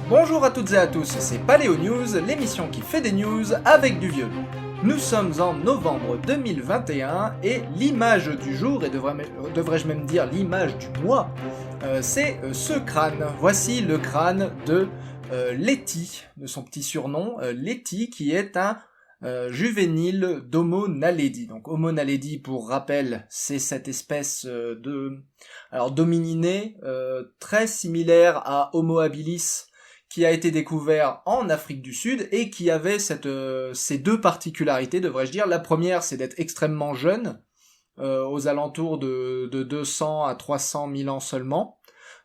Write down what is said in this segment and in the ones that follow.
Bonjour à toutes et à tous, c'est Paléo News, l'émission qui fait des news avec du vieux. Nous sommes en novembre 2021 et l'image du jour, et devrais-je même dire l'image du mois, c'est ce crâne. Voici le crâne de Letty, de son petit surnom, Letty, qui est un juvénile d'Homo naledi. Donc Homo naledi, pour rappel, c'est cette espèce d'homininée très similaire à Homo habilis, qui a été découvert en Afrique du Sud et qui avait ces deux particularités, devrais-je dire. La première, c'est d'être extrêmement jeune, aux alentours de 200 à 300 000 ans seulement,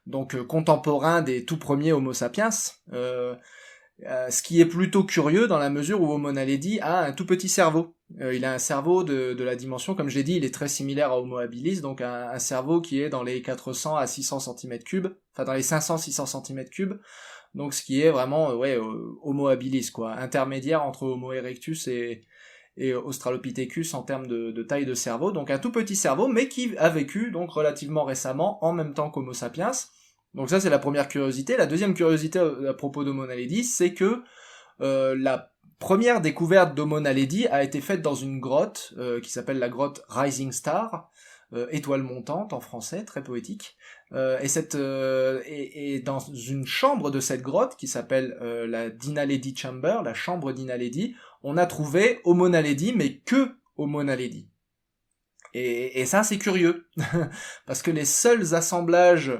donc contemporain des tout premiers Homo sapiens, ce qui est plutôt curieux dans la mesure où Homo naledi a un tout petit cerveau. Il a un cerveau de la dimension, comme je l'ai dit, il est très similaire à Homo habilis, donc un cerveau qui est dans les 400 à 600 cm3, enfin dans les 500-600 cm3, donc ce qui est vraiment Homo habilis, quoi, intermédiaire entre Homo erectus et Australopithecus en termes de taille de cerveau, donc un tout petit cerveau, mais qui a vécu donc relativement récemment en même temps qu'Homo sapiens. Donc ça c'est la première curiosité. La deuxième curiosité à propos d'Homo naledi, c'est que la première découverte d'Homo naledi a été faite dans une grotte qui s'appelle la grotte Rising Star, étoile montante en français, très poétique. Et dans une chambre de cette grotte qui s'appelle la Dinaledi Chamber, la chambre d'Inaledi, on a trouvé Homo naledi, mais que Homo naledi. Et ça c'est curieux, parce que les seuls assemblages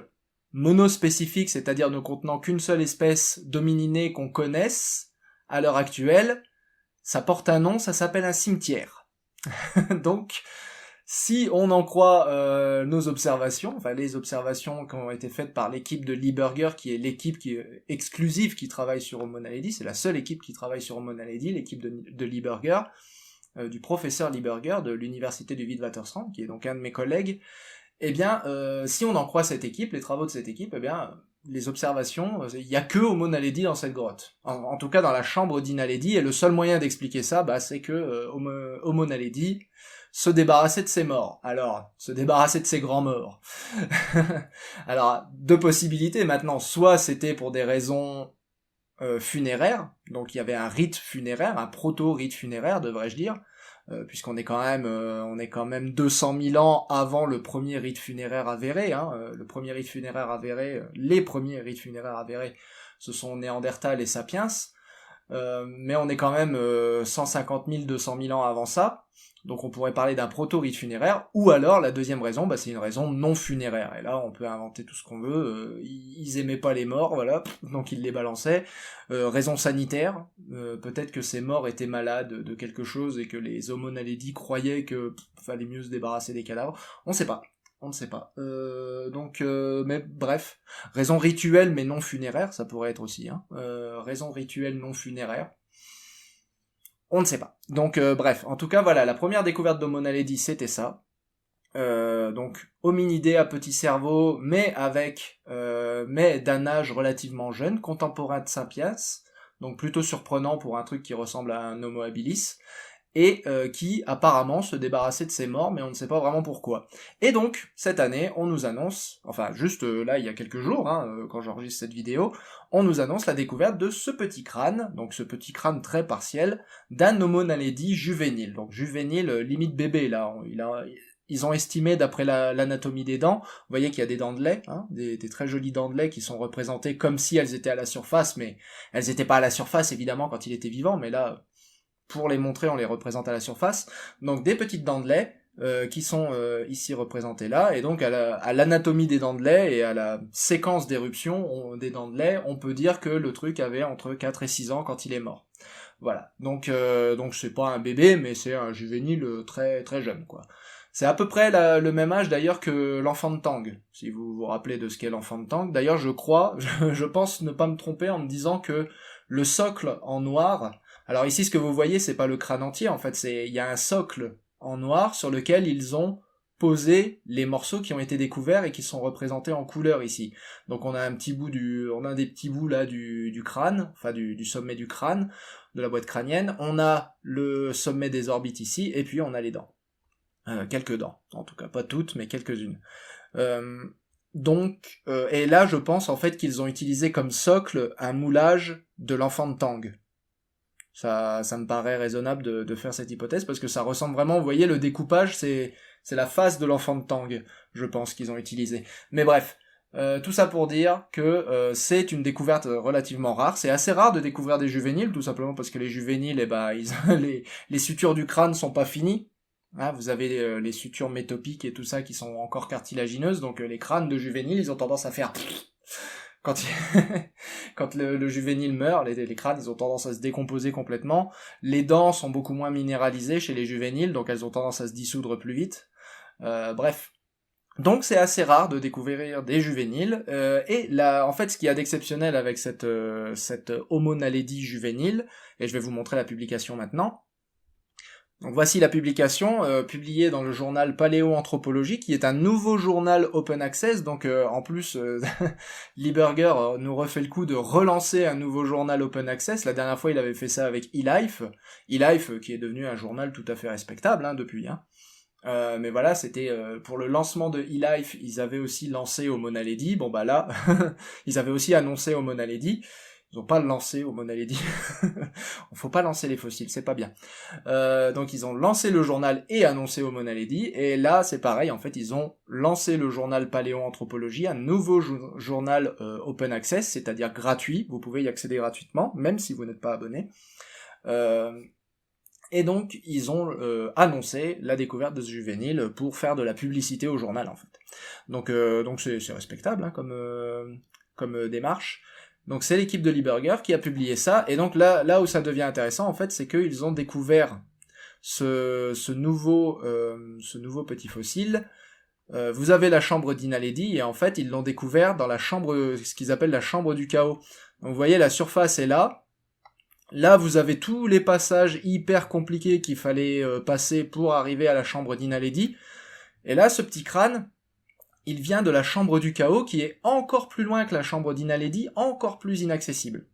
monospécifiques, c'est-à-dire ne contenant qu'une seule espèce d'homininée qu'on connaisse, à l'heure actuelle, ça porte un nom, ça s'appelle un cimetière. Donc, si on en croit nos observations, enfin les observations qui ont été faites par l'équipe de Lee Berger, qui est l'équipe exclusive qui travaille sur Homo naledi, c'est la seule équipe qui travaille sur Homo naledi, l'équipe de Lee Berger, du professeur Lee Berger de l'université du Witwatersrand, qui est donc un de mes collègues. Eh bien, si on en croit cette équipe, les travaux de cette équipe, eh bien, les observations, il n'y a que Homo naledi dans cette grotte. En tout cas, dans la chambre d'Inaledi, et le seul moyen d'expliquer ça, c'est que Homo naledi se débarrassait de ses morts. Alors, se débarrasser de ses grands morts. Alors, deux possibilités maintenant. Soit c'était pour des raisons funéraires, donc il y avait un rite funéraire, un proto-rite funéraire, devrais-je dire, puisqu'on est quand même 200 000 ans avant le premier rite funéraire avéré, le premier rite funéraire avéré, les premiers rites funéraires avérés, ce sont Néandertal et Sapiens, mais on est quand même 150 000, 200 000 ans avant ça, donc on pourrait parler d'un proto-rite funéraire, ou alors la deuxième raison, c'est une raison non funéraire, et là on peut inventer tout ce qu'on veut, ils aimaient pas les morts, voilà, donc ils les balançaient, raison sanitaire, peut-être que ces morts étaient malades de quelque chose, et que les Homo naledi croyaient que fallait mieux se débarrasser des cadavres, on ne sait pas. Mais bref, raison rituelle mais non funéraire, ça pourrait être aussi, raison rituelle non funéraire, on ne sait pas. Donc bref, en tout cas voilà, la première découverte d'Homo naledi c'était ça. Donc hominidé à petit cerveau, mais d'un âge relativement jeune, contemporain de Sapiens, donc plutôt surprenant pour un truc qui ressemble à un Homo habilis, et qui apparemment se débarrassait de ses morts, mais on ne sait pas vraiment pourquoi. Et donc, cette année, on nous annonce, enfin juste là, il y a quelques jours, quand j'enregistre cette vidéo, on nous annonce la découverte de ce petit crâne, donc ce petit crâne très partiel, d'un Homo naledi juvénile. Donc juvénile, limite bébé, là, ils ont estimé, d'après l'anatomie des dents, vous voyez qu'il y a des dents de lait, des très jolies dents de lait qui sont représentées comme si elles étaient à la surface, mais elles n'étaient pas à la surface, évidemment, quand il était vivant, mais là, pour les montrer, on les représente à la surface. Donc des petites dents de lait qui sont ici représentées là, et donc à l'anatomie des dents de lait et à la séquence d'éruption des dents de lait, on peut dire que le truc avait entre 4 et 6 ans quand il est mort. Voilà, donc c'est pas un bébé, mais c'est un juvénile très très jeune, quoi. C'est à peu près le même âge d'ailleurs que l'enfant de Tang, si vous vous rappelez de ce qu'est l'enfant de Tang. D'ailleurs, je pense ne pas me tromper en me disant que le socle en noir, alors ici ce que vous voyez c'est pas le crâne entier, en fait il y a un socle en noir sur lequel ils ont posé les morceaux qui ont été découverts et qui sont représentés en couleur ici. Donc on a des petits bouts là du crâne, enfin du sommet du crâne, de la boîte crânienne, on a le sommet des orbites ici, et puis on a les dents. Quelques dents, en tout cas, pas toutes, mais quelques-unes. Donc, et là, je pense en fait qu'ils ont utilisé comme socle un moulage de l'enfant de Tang. Ça me paraît raisonnable de faire cette hypothèse parce que ça ressemble vraiment, vous voyez, le découpage, c'est la face de l'enfant de Tang, je pense qu'ils ont utilisé. Mais bref, tout ça pour dire que c'est une découverte relativement rare. C'est assez rare de découvrir des juvéniles, tout simplement parce que les juvéniles, eh ben, les sutures du crâne sont pas finies. Hein, vous avez les sutures métopiques et tout ça qui sont encore cartilagineuses, donc les crânes de juvéniles, ils ont tendance à faire quand, quand le juvénile meurt, les crânes, ils ont tendance à se décomposer complètement. Les dents sont beaucoup moins minéralisées chez les juvéniles, donc elles ont tendance à se dissoudre plus vite. Bref. Donc c'est assez rare de découvrir des juvéniles. Et là, en fait, ce qu'il y a d'exceptionnel avec cette Homo naledi juvénile, et je vais vous montrer la publication maintenant. Donc voici la publication publiée dans le journal Paléoanthropologie, qui est un nouveau journal open access. Donc en plus, Lieberger nous refait le coup de relancer un nouveau journal open access. La dernière fois, il avait fait ça avec eLife. eLife, qui est devenu un journal tout à fait respectable depuis. Mais voilà, c'était pour le lancement de eLife, ils avaient aussi lancé Homo naledi. Bon bah là, ils avaient aussi annoncé Homo naledi. Ils ont pas lancé Homo naledi. Faut pas lancer les fossiles, c'est pas bien. Donc ils ont lancé le journal et annoncé Homo naledi, et là c'est pareil, en fait ils ont lancé le journal Paléoanthropologie, un nouveau journal open access, c'est-à-dire gratuit, vous pouvez y accéder gratuitement, même si vous n'êtes pas abonné. Et donc ils ont annoncé la découverte de ce juvénile pour faire de la publicité au journal en fait. Donc c'est respectable comme démarche. Donc c'est l'équipe de Lieberger qui a publié ça, et donc là où ça devient intéressant en fait, c'est qu'ils ont découvert ce nouveau petit fossile. Vous avez la chambre d'Inaledi, et en fait ils l'ont découvert dans la chambre, ce qu'ils appellent la chambre du chaos. Donc vous voyez, la surface est là. Là vous avez tous les passages hyper compliqués qu'il fallait passer pour arriver à la chambre d'Inaledi. Et là, ce petit crâne, il vient de la chambre du chaos, qui est encore plus loin que la chambre d'Inaledi, encore plus inaccessible.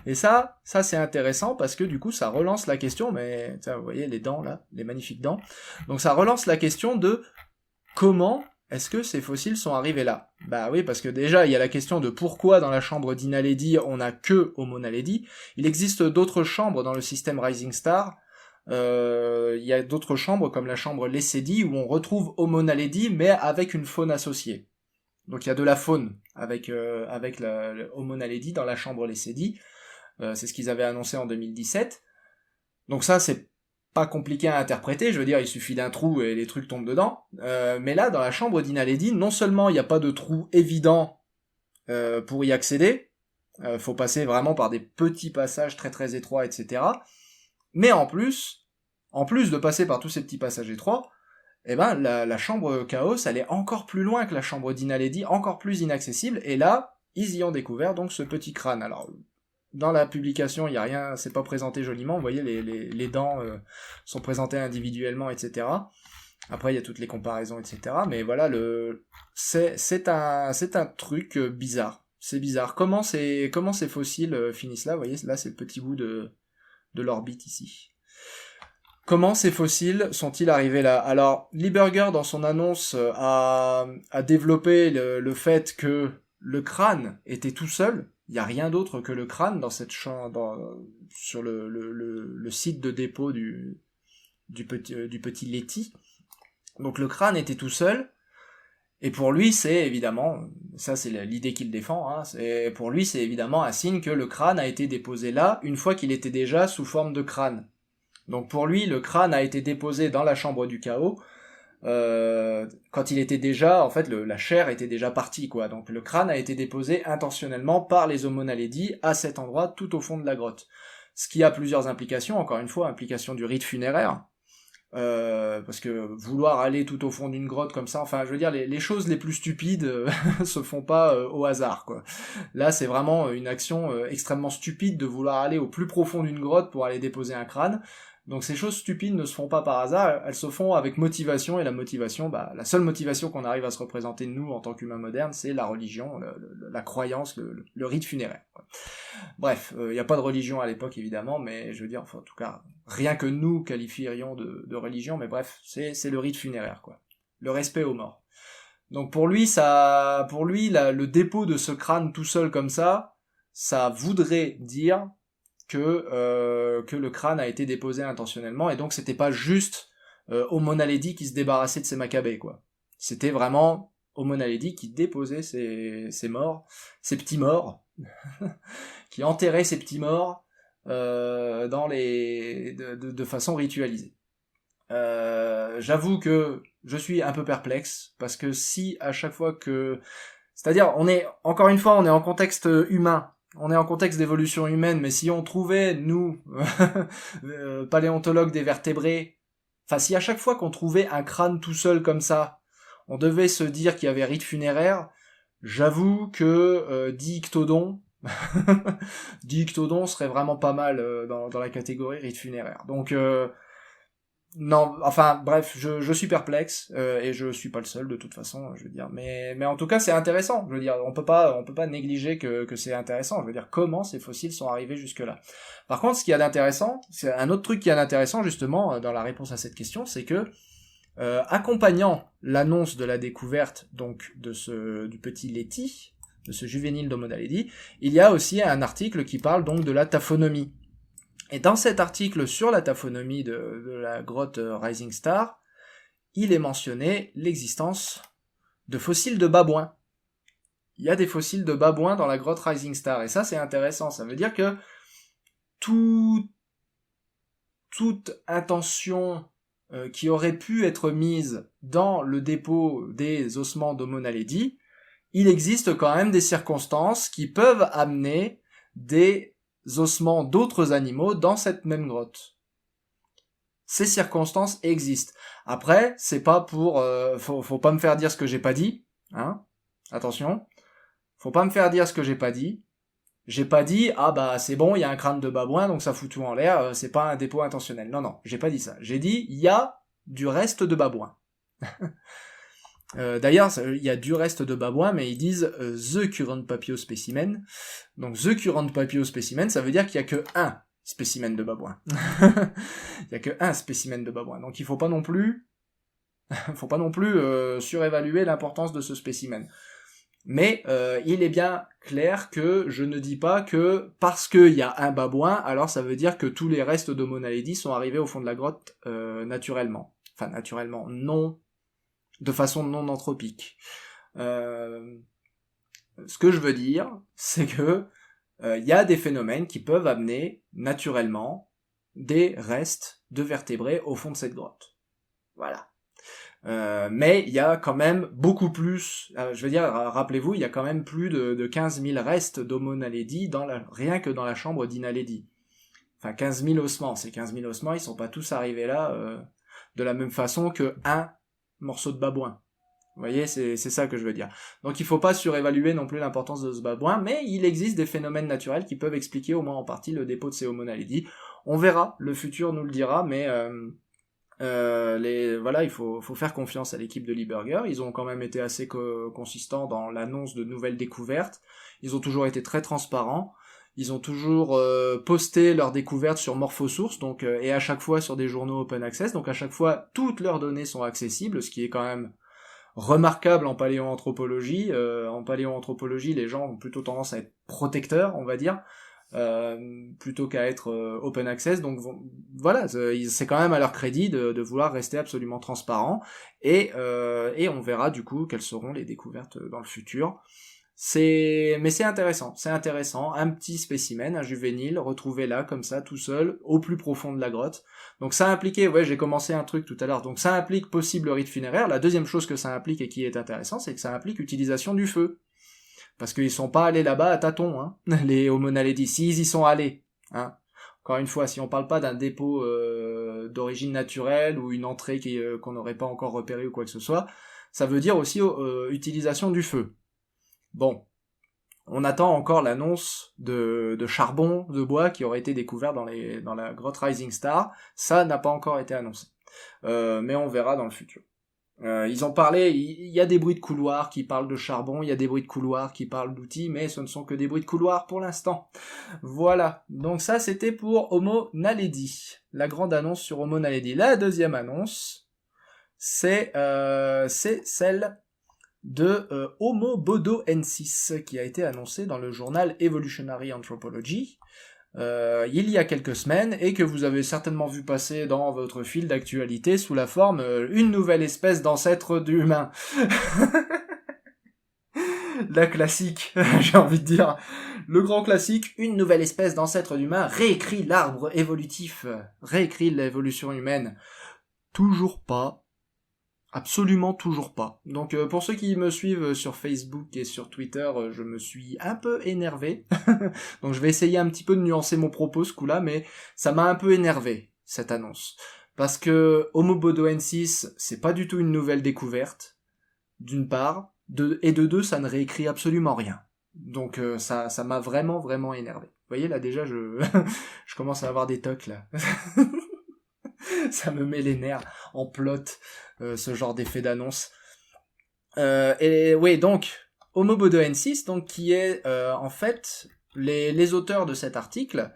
Et ça c'est intéressant parce que du coup ça relance la question, mais vous voyez les dents là, les magnifiques dents. Donc ça relance la question de comment est-ce que ces fossiles sont arrivés là. Bah oui, parce que déjà il y a la question de pourquoi dans la chambre d'Inaledi on a que Homo naledi. Il existe d'autres chambres dans le système Rising Star. Il y a d'autres chambres comme la chambre Lesedi où on retrouve Homo naledi mais avec une faune associée. Donc il y a de la faune avec le Homo naledi dans la chambre Lesedi. C'est ce qu'ils avaient annoncé en 2017. Donc ça c'est pas compliqué à interpréter, je veux dire il suffit d'un trou et les trucs tombent dedans. Mais là dans la chambre d'Inaledi, non seulement il n'y a pas de trou évident pour y accéder, faut passer vraiment par des petits passages très très étroits, etc. Mais en plus de passer par tous ces petits passages étroits, eh ben la chambre Chaos, elle est encore plus loin que la chambre d'Inaledi, encore plus inaccessible, et là, ils y ont découvert donc ce petit crâne. Alors, dans la publication, il y a rien, c'est pas présenté joliment, vous voyez, les dents sont présentées individuellement, etc. Après, il y a toutes les comparaisons, etc. Mais voilà, c'est un truc bizarre. C'est bizarre. Comment ces fossiles finissent là, vous voyez, là c'est le petit bout de l'orbite ici. Comment ces fossiles sont-ils arrivés là? Alors, Lieberger, dans son annonce, a développé le fait que le crâne était tout seul. Il n'y a rien d'autre que le crâne dans cette sur le site de dépôt du petit Letty. Donc le crâne était tout seul. Et pour lui, c'est évidemment, ça c'est l'idée qu'il défend, pour lui c'est évidemment un signe que le crâne a été déposé là une fois qu'il était déjà sous forme de crâne. Donc pour lui, le crâne a été déposé dans la chambre du chaos quand il était déjà, en fait, la chair était déjà partie, quoi. Donc le crâne a été déposé intentionnellement par les Homo naledi à cet endroit, tout au fond de la grotte. Ce qui a plusieurs implications, encore une fois, implication du rite funéraire, parce que vouloir aller tout au fond d'une grotte comme ça, enfin, je veux dire, les choses les plus stupides se font pas au hasard, quoi. Là, c'est vraiment une action extrêmement stupide de vouloir aller au plus profond d'une grotte pour aller déposer un crâne. Donc ces choses stupides ne se font pas par hasard, elles se font avec motivation, et la motivation, la seule motivation qu'on arrive à se représenter nous en tant qu'humains modernes, c'est la religion, la croyance, le rite funéraire. Bref, il n'y a pas de religion à l'époque évidemment, mais je veux dire, enfin, en tout cas, rien que nous qualifierions de religion, mais bref, c'est le rite funéraire, quoi. Le respect aux morts. Donc pour lui, le dépôt de ce crâne tout seul comme ça voudrait dire que le crâne a été déposé intentionnellement, et donc c'était pas juste Homo naledi qui se débarrassait de ses macabées, quoi. C'était vraiment Homo naledi qui déposait ses morts, ses petits morts, qui enterrait ses petits morts de façon ritualisée. J'avoue que je suis un peu perplexe, parce que si à chaque fois que... C'est-à-dire, encore une fois, on est en contexte humain, on est en contexte d'évolution humaine, mais si on trouvait, nous, paléontologues des vertébrés, enfin si à chaque fois qu'on trouvait un crâne tout seul comme ça, on devait se dire qu'il y avait rite funéraire, j'avoue que Dictodon, Dictodon serait vraiment pas mal dans la catégorie rite funéraire. Donc non, enfin bref, je suis perplexe et je suis pas le seul de toute façon, je veux dire. Mais en tout cas, c'est intéressant. Je veux dire, on peut pas négliger que c'est intéressant. Je veux dire, comment ces fossiles sont arrivés jusque là. Par contre, ce qu'il y a d'intéressant, c'est un autre truc qui est d'intéressant justement dans la réponse à cette question, c'est que accompagnant l'annonce de la découverte donc du petit Leti, de ce juvénile d'Homo naledi, il y a aussi un article qui parle donc de la taphonomie. Et dans cet article sur la taphonomie de la grotte Rising Star, il est mentionné l'existence de fossiles de babouins. Il y a des fossiles de babouins dans la grotte Rising Star, et ça c'est intéressant, ça veut dire que toute intention qui aurait pu être mise dans le dépôt des ossements d'Homo naledi, il existe quand même des circonstances qui peuvent amener des ossements d'autres animaux dans cette même grotte. Ces circonstances existent. Après, c'est pas pour... faut pas me faire dire ce que j'ai pas dit, hein. Attention. Faut pas me faire dire ce que j'ai pas dit. J'ai pas dit, ah bah c'est bon, il y a un crâne de babouin, donc ça fout tout en l'air, c'est pas un dépôt intentionnel. Non, j'ai pas dit ça. J'ai dit, il y a du reste de babouin. D'ailleurs, il y a du reste de babouin, mais ils disent the current papio specimen. Donc the current papio specimen, ça veut dire qu'il y a que un spécimen de babouin. Il y a que un spécimen de babouin. Donc il faut pas non plus surévaluer l'importance de ce spécimen. Mais il est bien clair que je ne dis pas que parce qu'il y a un babouin, alors ça veut dire que tous les restes d'Homo naledi sont arrivés au fond de la grotte naturellement. Enfin naturellement, non, de façon non anthropique. Ce que je veux dire, c'est que y a des phénomènes qui peuvent amener naturellement des restes de vertébrés au fond de cette grotte. Voilà. Mais il y a quand même beaucoup plus, je veux dire, rappelez-vous, il y a quand même plus de 15 000 restes d'Homo naledi rien que dans la chambre d'Inaledi. Enfin, 15 000 ossements. Ces 15 000 ossements, ils sont pas tous arrivés là de la même façon que un morceau de babouin. Vous voyez, c'est ça que je veux dire. Donc il faut pas surévaluer non plus l'importance de ce babouin, mais il existe des phénomènes naturels qui peuvent expliquer au moins en partie le dépôt de ces Homo naledi. On verra, le futur nous le dira, mais voilà, il faut faire confiance à l'équipe de Lee Berger. Ils ont quand même été assez consistants dans l'annonce de nouvelles découvertes. Ils ont toujours été très transparents. Ils ont toujours posté leurs découvertes sur Morphosource, donc et à chaque fois sur des journaux open access. Donc à chaque fois, toutes leurs données sont accessibles, ce qui est quand même remarquable en paléoanthropologie. En paléoanthropologie, les gens ont plutôt tendance à être protecteurs, on va dire, plutôt qu'à être open access. Donc voilà, c'est quand même à leur crédit de vouloir rester absolument transparent. Et on verra du coup quelles seront les découvertes dans le futur. Mais c'est intéressant, un petit spécimen, un juvénile, retrouvé là, comme ça, tout seul, au plus profond de la grotte. Donc ça impliquait, j'ai commencé un truc tout à l'heure, donc ça implique possible rite funéraire. La deuxième chose que ça implique et qui est intéressant, c'est que ça implique utilisation du feu. Parce qu'ils sont pas allés là-bas à tâtons, hein, les Homo naledi, s'ils y sont allés, hein. Encore une fois, si on parle pas d'un dépôt d'origine naturelle ou une entrée qu'on n'aurait pas encore repérée ou quoi que ce soit, ça veut dire aussi utilisation du feu. Bon, on attend encore l'annonce de charbon de bois qui aurait été découvert dans la grotte Rising Star. Ça n'a pas encore été annoncé. Mais on verra dans le futur. Ils ont parlé, il y a des bruits de couloir qui parlent de charbon, il y a des bruits de couloir qui parlent d'outils, mais ce ne sont que des bruits de couloir pour l'instant. Voilà, donc ça c'était pour Homo naledi, la grande annonce sur Homo naledi. La deuxième annonce, c'est celle de Homo bodoensis qui a été annoncé dans le journal Evolutionary Anthropology il y a quelques semaines et que vous avez certainement vu passer dans votre fil d'actualité sous la forme une nouvelle espèce d'ancêtre d'humain. La classique, j'ai envie de dire. Le grand classique, une nouvelle espèce d'ancêtre d'humain réécrit l'arbre évolutif, réécrit l'évolution humaine. Toujours pas. Absolument toujours pas. Donc pour ceux qui me suivent sur Facebook et sur Twitter, je me suis un peu énervé. Donc je vais essayer un petit peu de nuancer mon propos ce coup-là, mais ça m'a un peu énervé, cette annonce. Parce que Homo bodoensis, c'est pas du tout une nouvelle découverte, d'une part, et de deux, ça ne réécrit absolument rien. Donc ça m'a vraiment, vraiment énervé. Vous voyez, là déjà, je commence à avoir des tocs, là. Ça me met les nerfs en plot, ce genre d'effet d'annonce. Et oui, donc, Homo bodoensis, donc, qui est, en fait, les auteurs de cet article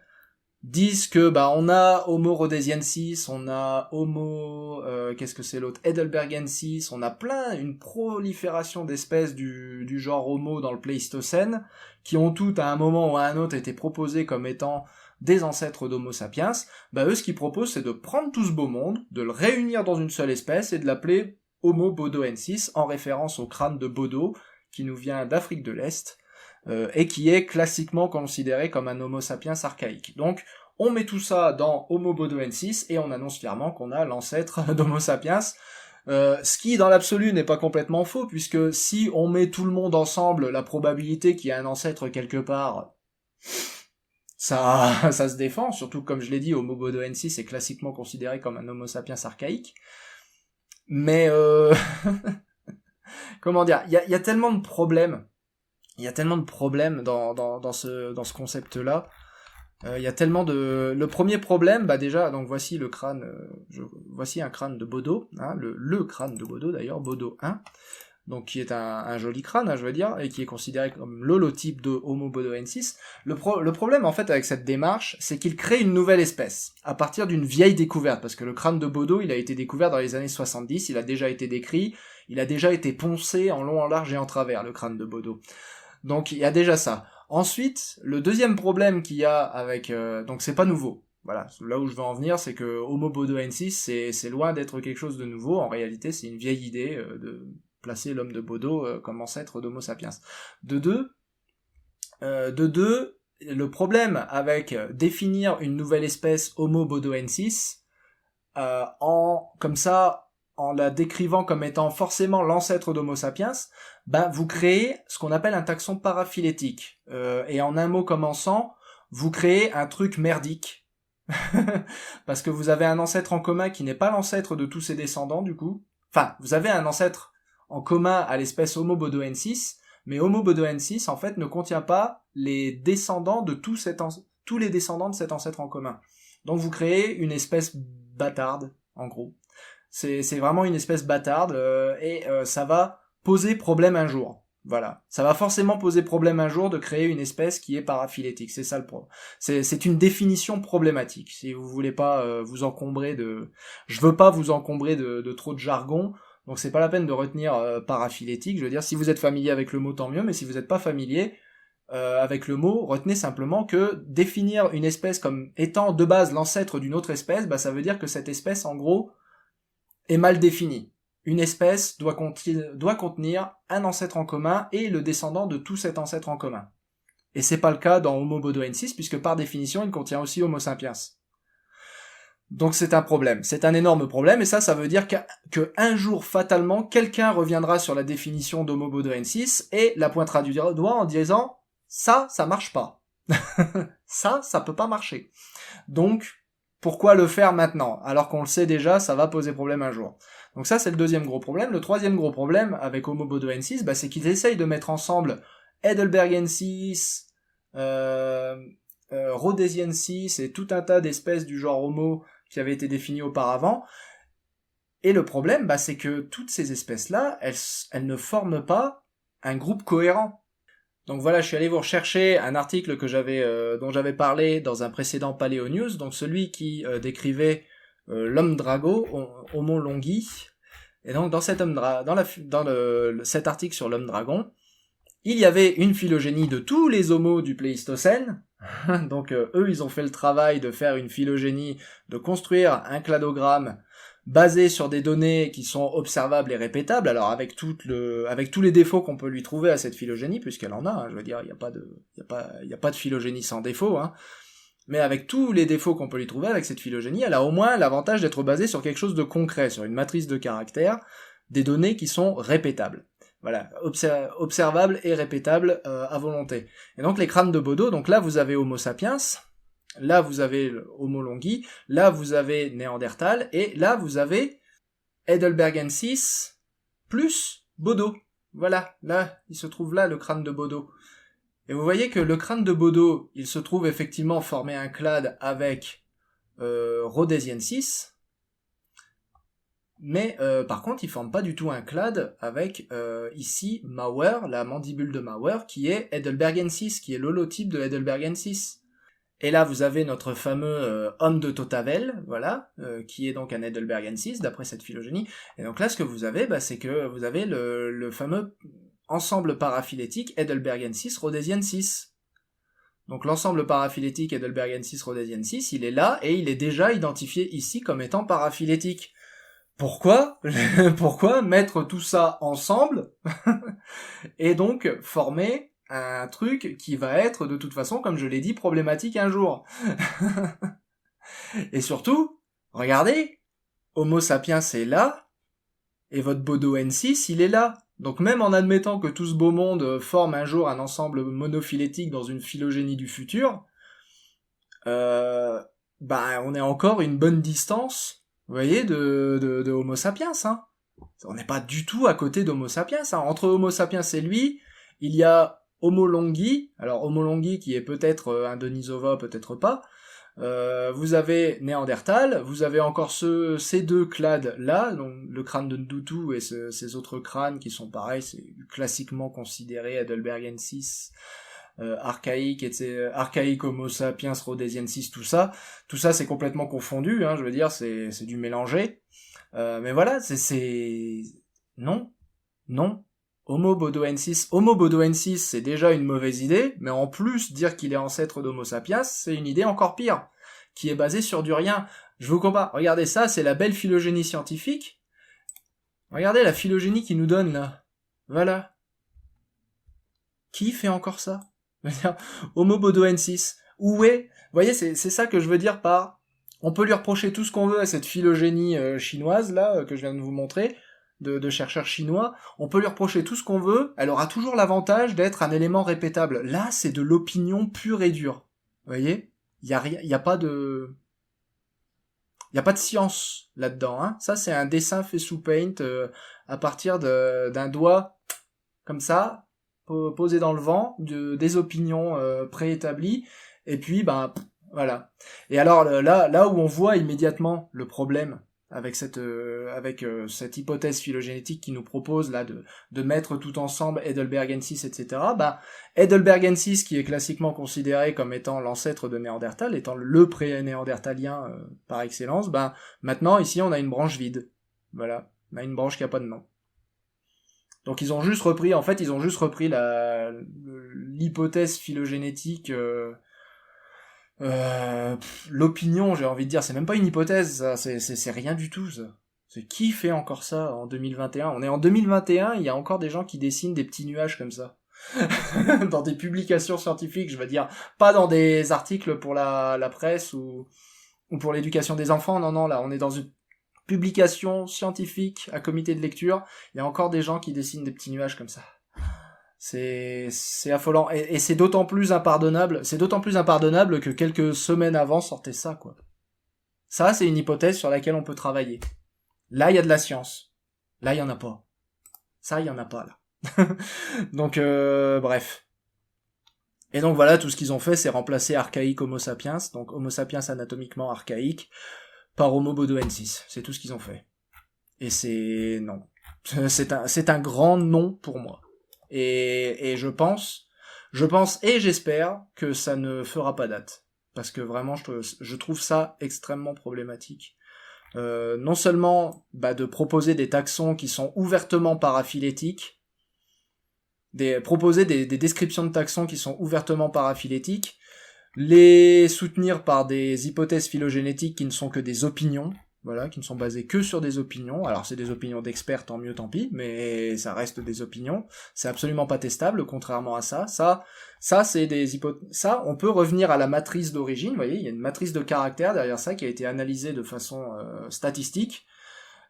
disent que, on a Homo rhodesiensis, on a Homo, qu'est-ce que c'est l'autre, Heidelbergensis, on a une prolifération d'espèces du genre Homo dans le Pléistocène, qui ont toutes, à un moment ou à un autre, été proposées comme étant des ancêtres d'Homo sapiens. Eux, ce qu'ils proposent, c'est de prendre tout ce beau monde, de le réunir dans une seule espèce et de l'appeler Homo bodoensis, en référence au crâne de Bodo, qui nous vient d'Afrique de l'Est, et qui est classiquement considéré comme un Homo sapiens archaïque. Donc, on met tout ça dans Homo bodoensis, et on annonce fièrement qu'on a l'ancêtre d'Homo sapiens, ce qui, dans l'absolu, n'est pas complètement faux, puisque si on met tout le monde ensemble, la probabilité qu'il y ait un ancêtre quelque part, ça se défend, surtout comme je l'ai dit, Homo bodoensis est classiquement considéré comme un Homo sapiens archaïque. Mais comment dire, il y a tellement de problèmes. Il y a tellement de problèmes dans ce concept-là. Il y a tellement de... Le premier problème, déjà, donc voici le crâne, voici un crâne de Bodo, hein, le crâne de Bodo d'ailleurs, Bodo 1, donc qui est un joli crâne, hein, je veux dire, et qui est considéré comme l'holotype de Homo bodoensis. Le problème, en fait, avec cette démarche, c'est qu'il crée une nouvelle espèce, à partir d'une vieille découverte, parce que le crâne de Bodo, il a été découvert dans les années 70, il a déjà été décrit, il a déjà été poncé en long, en large et en travers, le crâne de Bodo. Donc, il y a déjà ça. Ensuite, le deuxième problème qu'il y a avec... donc, c'est pas nouveau. Voilà, là où je veux en venir, c'est que Homo bodoensis, c'est loin d'être quelque chose de nouveau. En réalité, c'est une vieille idée de placer l'homme de Bodo comme ancêtre d'Homo sapiens. De deux, le problème avec définir une nouvelle espèce Homo bodoensis, comme ça, en la décrivant comme étant forcément l'ancêtre d'Homo sapiens, vous créez ce qu'on appelle un taxon paraphylétique. Et en un mot commençant, vous créez un truc merdique. Parce que vous avez un ancêtre en commun qui n'est pas l'ancêtre de tous ses descendants, du coup. Enfin, vous avez un ancêtre en commun à l'espèce Homo bodoensis, mais Homo bodoensis, en fait, ne contient pas les descendants de tous les descendants de cet ancêtre en commun. Donc vous créez une espèce bâtarde, en gros. C'est vraiment une espèce bâtarde, et ça va poser problème un jour. Voilà. Ça va forcément poser problème un jour de créer une espèce qui est paraphylétique. C'est ça le problème. C'est une définition problématique. Si vous voulez pas vous encombrer de... Je veux pas vous encombrer de trop de jargon, donc c'est pas la peine de retenir paraphylétique. Je veux dire, si vous êtes familier avec le mot, tant mieux, mais si vous n'êtes pas familier avec le mot, retenez simplement que définir une espèce comme étant de base l'ancêtre d'une autre espèce, ça veut dire que cette espèce, en gros, est mal définie. Une espèce doit contenir un ancêtre en commun et le descendant de tout cet ancêtre en commun. Et c'est pas le cas dans Homo bodoensis, puisque par définition, il contient aussi Homo sapiens. Donc c'est un problème, c'est un énorme problème, et ça veut dire qu'un jour, fatalement, quelqu'un reviendra sur la définition d'Homo bodoensis et la pointera du doigt en disant « ça marche pas. ça peut pas marcher. » Donc, pourquoi le faire maintenant? Alors qu'on le sait déjà, ça va poser problème un jour. Donc ça, c'est le deuxième gros problème. Le troisième gros problème avec Homo bodoensis, c'est qu'ils essayent de mettre ensemble Heidelbergensis, Rhodesiensis et tout un tas d'espèces du genre Homo qui avaient été définies auparavant. Et le problème, c'est que toutes ces espèces-là, elles ne forment pas un groupe cohérent. Donc voilà, je suis allé vous rechercher un article dont j'avais parlé dans un précédent Paléo News, donc celui qui décrivait l'homme drago, Homo longi, Et donc dans cet article sur l'homme dragon, il y avait une phylogénie de tous les homos du Pléistocène. Donc eux, ils ont fait le travail de faire une phylogénie, de construire un cladogramme basé sur des données qui sont observables et répétables. Alors avec tous les défauts qu'on peut lui trouver à cette phylogénie, puisqu'elle en a, hein, je veux dire, il y a pas de phylogénie sans défaut, hein. Mais avec tous les défauts qu'on peut lui trouver avec cette phylogénie, elle a au moins l'avantage d'être basée sur quelque chose de concret, sur une matrice de caractères, des données qui sont répétables. Voilà, observables et répétables à volonté. Et donc les crânes de Bodo, donc là vous avez Homo sapiens, là vous avez Homo longi, là vous avez Néandertal, et là vous avez Heidelbergensis plus Bodo. Voilà, là, il se trouve là le crâne de Bodo. Et vous voyez que le crâne de Bodo, il se trouve effectivement formé un clade avec Rhodesiensis, mais par contre, il forme pas du tout un clade avec ici Mauer, la mandibule de Mauer, qui est Heidelbergensis, qui est l'holotype de Heidelbergensis. Et là, vous avez notre fameux homme de Totavel, voilà, qui est donc un Heidelbergensis, d'après cette phylogénie. Et donc là, ce que vous avez, c'est que vous avez le fameux ensemble paraphylétique Heidelbergensis Rhodesiensis. Donc l'ensemble paraphylétique Heidelbergensis Rhodesiensis, il est là, et il est déjà identifié ici comme étant paraphylétique. Pourquoi Pourquoi mettre tout ça ensemble et donc former un truc qui va être de toute façon, comme je l'ai dit, problématique un jour. Et surtout, regardez, Homo sapiens est là, et votre Bodoensis, il est là. Donc même en admettant que tout ce beau monde forme un jour un ensemble monophylétique dans une phylogénie du futur, on est encore une bonne distance, vous voyez, de Homo sapiens, hein. On n'est pas du tout à côté d'Homo sapiens, hein. Entre Homo sapiens et lui, il y a Homo longi, alors Homo longi qui est peut-être un Denisova, peut-être pas, vous avez Néandertal, vous avez encore ces deux clades là, donc le crâne de Ndutu et ces autres crânes qui sont pareils, c'est classiquement considéré Heidelbergensis, archaïque, archaïque Homo sapiens, Rhodesiensis, tout ça c'est complètement confondu, hein, je veux dire, c'est du mélangé, mais voilà, non, Homo bodoensis, c'est déjà une mauvaise idée, mais en plus, dire qu'il est ancêtre d'Homo sapiens, c'est une idée encore pire, qui est basée sur du rien. Je vous compare, regardez ça, c'est la belle phylogénie scientifique. Regardez la phylogénie qui nous donne, là. Voilà. Qui fait encore ça? Homo bodoensis. Où est? Vous voyez, c'est ça que je veux dire par... On peut lui reprocher tout ce qu'on veut à cette phylogénie chinoise, là, que je viens de vous montrer, de chercheurs chinois, on peut lui reprocher tout ce qu'on veut, elle aura toujours l'avantage d'être un élément répétable. Là, c'est de l'opinion pure et dure. Vous voyez? Il y a pas de science là-dedans, hein. Ça, c'est un dessin fait sous Paint à partir d'un doigt comme ça, posé dans le vent, des opinions préétablies, et puis, voilà. Et alors, là où on voit immédiatement le problème avec cette hypothèse phylogénétique qui nous propose là de mettre tout ensemble Heidelbergensis, etc. Heidelbergensis, qui est classiquement considéré comme étant l'ancêtre de Néandertal, étant le pré-néandertalien par excellence, maintenant ici on a une branche vide. Voilà, on a une branche qui a pas de nom. Donc ils ont juste repris l'hypothèse phylogénétique. L'opinion, j'ai envie de dire, c'est même pas une hypothèse, ça, c'est rien du tout, ça. C'est qui fait encore ça en 2021? On est en 2021, il y a encore des gens qui dessinent des petits nuages comme ça. Dans des publications scientifiques, je veux dire, pas dans des articles pour la presse ou pour l'éducation des enfants, non, là, on est dans une publication scientifique à comité de lecture, il y a encore des gens qui dessinent des petits nuages comme ça. C'est affolant, et c'est d'autant plus impardonnable que quelques semaines avant sortait ça, quoi. Ça, c'est une hypothèse sur laquelle on peut travailler. Là, il y a de la science. Là, il y en a pas. Ça, il y en a pas, là. Donc, bref. Et donc voilà, tout ce qu'ils ont fait, c'est remplacer archaïque Homo sapiens, donc Homo sapiens anatomiquement archaïque, par Homo bodoensis. C'est tout ce qu'ils ont fait. Et non. C'est un grand non pour moi. Et je pense et j'espère que ça ne fera pas date. Parce que vraiment, je trouve ça extrêmement problématique non seulement de proposer des taxons qui sont ouvertement paraphylétiques, proposer des descriptions de taxons qui sont ouvertement paraphylétiques, les soutenir par des hypothèses phylogénétiques qui ne sont que des opinions, voilà, qui ne sont basées que sur des opinions. Alors c'est des opinions d'experts, tant mieux, tant pis, mais ça reste des opinions. C'est absolument pas testable, contrairement à ça. Ça c'est des hypothèses. Ça, on peut revenir à la matrice d'origine. Vous voyez, il y a une matrice de caractères derrière ça qui a été analysée de façon statistique.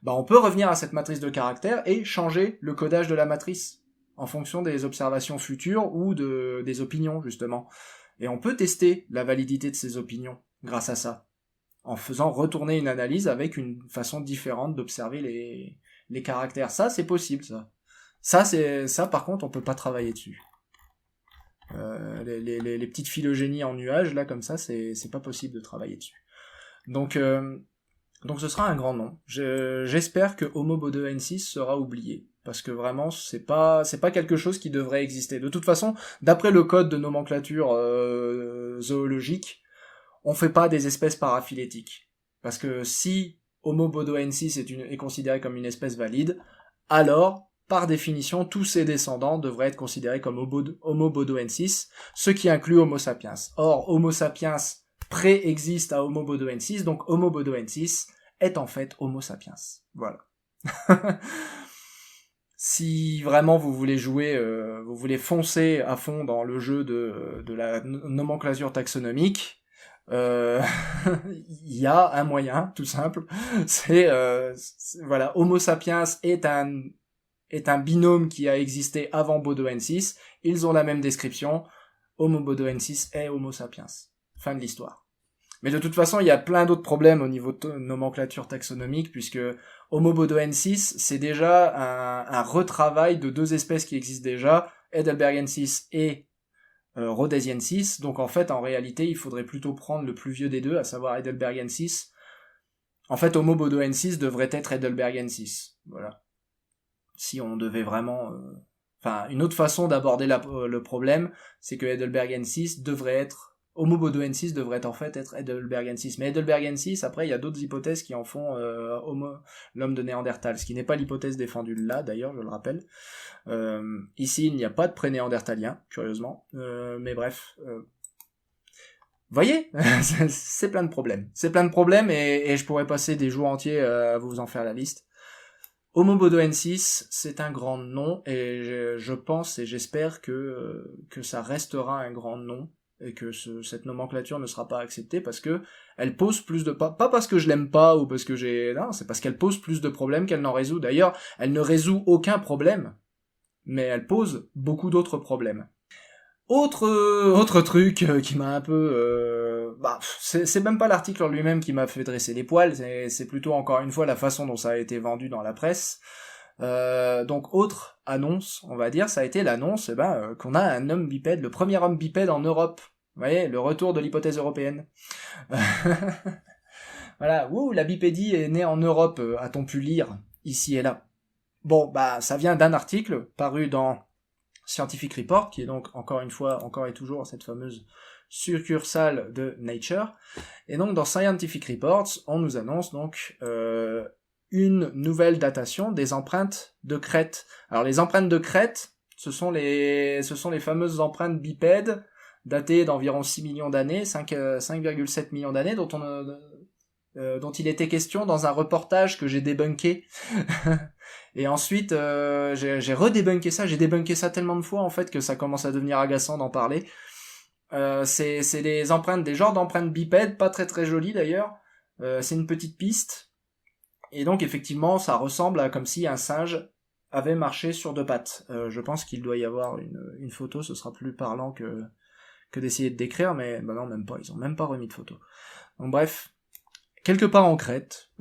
On peut revenir à cette matrice de caractères et changer le codage de la matrice en fonction des observations futures ou des opinions, justement. Et on peut tester la validité de ces opinions grâce à ça, en faisant retourner une analyse avec une façon différente d'observer les caractères. Ça, c'est possible, ça. Ça, par contre, on peut pas travailler dessus. Les petites phylogénies en nuage, là, comme ça, c'est pas possible de travailler dessus. Donc ce sera un grand nom. J'espère que Homo bodoensis sera oublié. Parce que vraiment, c'est pas quelque chose qui devrait exister. De toute façon, d'après le code de nomenclature zoologique, on fait pas des espèces paraphylétiques. Parce que si Homo bodoensis est considéré comme une espèce valide, alors, par définition, tous ses descendants devraient être considérés comme Homo bodoensis, ce qui inclut Homo sapiens. Or, Homo sapiens préexiste à Homo bodoensis, donc Homo bodoensis est en fait Homo sapiens. Voilà. Si vraiment vous voulez jouer, vous voulez foncer à fond dans le jeu de la nomenclature taxonomique, il y a un moyen, tout simple, voilà, Homo sapiens est un binôme qui a existé avant bodoensis, ils ont la même description, Homo bodoensis est Homo sapiens. Fin de l'histoire. Mais de toute façon, il y a plein d'autres problèmes au niveau de nomenclature taxonomique, puisque Homo bodoensis, c'est déjà un retravail de deux espèces qui existent déjà, Heidelbergensis et Rhodesiensis. Donc en fait, en réalité, il faudrait plutôt prendre le plus vieux des deux, à savoir Heidelbergensis. En fait, Homo bodoensis devrait être Heidelbergensis. Voilà. Si on devait vraiment... une autre façon d'aborder le problème, c'est que Heidelbergensis devrait être... Homo bodoensis devrait en fait être Heidelbergensis. Mais Heidelbergensis, après, il y a d'autres hypothèses qui en font l'homme de Néandertal, ce qui n'est pas l'hypothèse défendue là, d'ailleurs, je le rappelle. Ici, il n'y a pas de pré-néandertalien, curieusement. Mais bref. Voyez, c'est plein de problèmes. C'est plein de problèmes et je pourrais passer des jours entiers à vous en faire la liste. Homo bodoensis, c'est un grand nom et je pense et j'espère que ça restera un grand nom et que cette nomenclature ne sera pas acceptée parce que elle pose plus de pas parce que je l'aime pas ou parce que non, c'est parce qu'elle pose plus de problèmes qu'elle n'en résout. D'ailleurs, elle ne résout aucun problème, mais elle pose beaucoup d'autres problèmes. Autre truc qui m'a un peu c'est même pas l'article en lui-même qui m'a fait dresser les poils, c'est plutôt encore une fois la façon dont ça a été vendu dans la presse. Donc autre annonce, on va dire, ça a été l'annonce qu'on a un homme bipède, le premier homme bipède en Europe. Vous voyez, le retour de l'hypothèse européenne. Voilà, la bipédie est née en Europe, a-t-on pu lire, ici et là. Bon, ça vient d'un article paru dans Scientific Report, qui est donc encore une fois, encore et toujours cette fameuse succursale de Nature. Et donc dans Scientific Reports, on nous annonce donc une nouvelle datation des empreintes de crête. Alors les empreintes de crête, ce sont les fameuses empreintes bipèdes datées d'environ 6 millions d'années, 5,7 millions d'années, dont il était question dans un reportage que j'ai débunké. Et ensuite, j'ai redébunké ça, j'ai débunké ça tellement de fois en fait que ça commence à devenir agaçant d'en parler. C'est des genres d'empreintes bipèdes, pas très très jolies d'ailleurs. C'est une petite piste. Et donc effectivement, ça ressemble à comme si un singe avait marché sur deux pattes. Je pense qu'il doit y avoir une photo, ce sera plus parlant que d'essayer de décrire, mais non, même pas, ils ont même pas remis de photo. Donc bref, quelque part en Crète,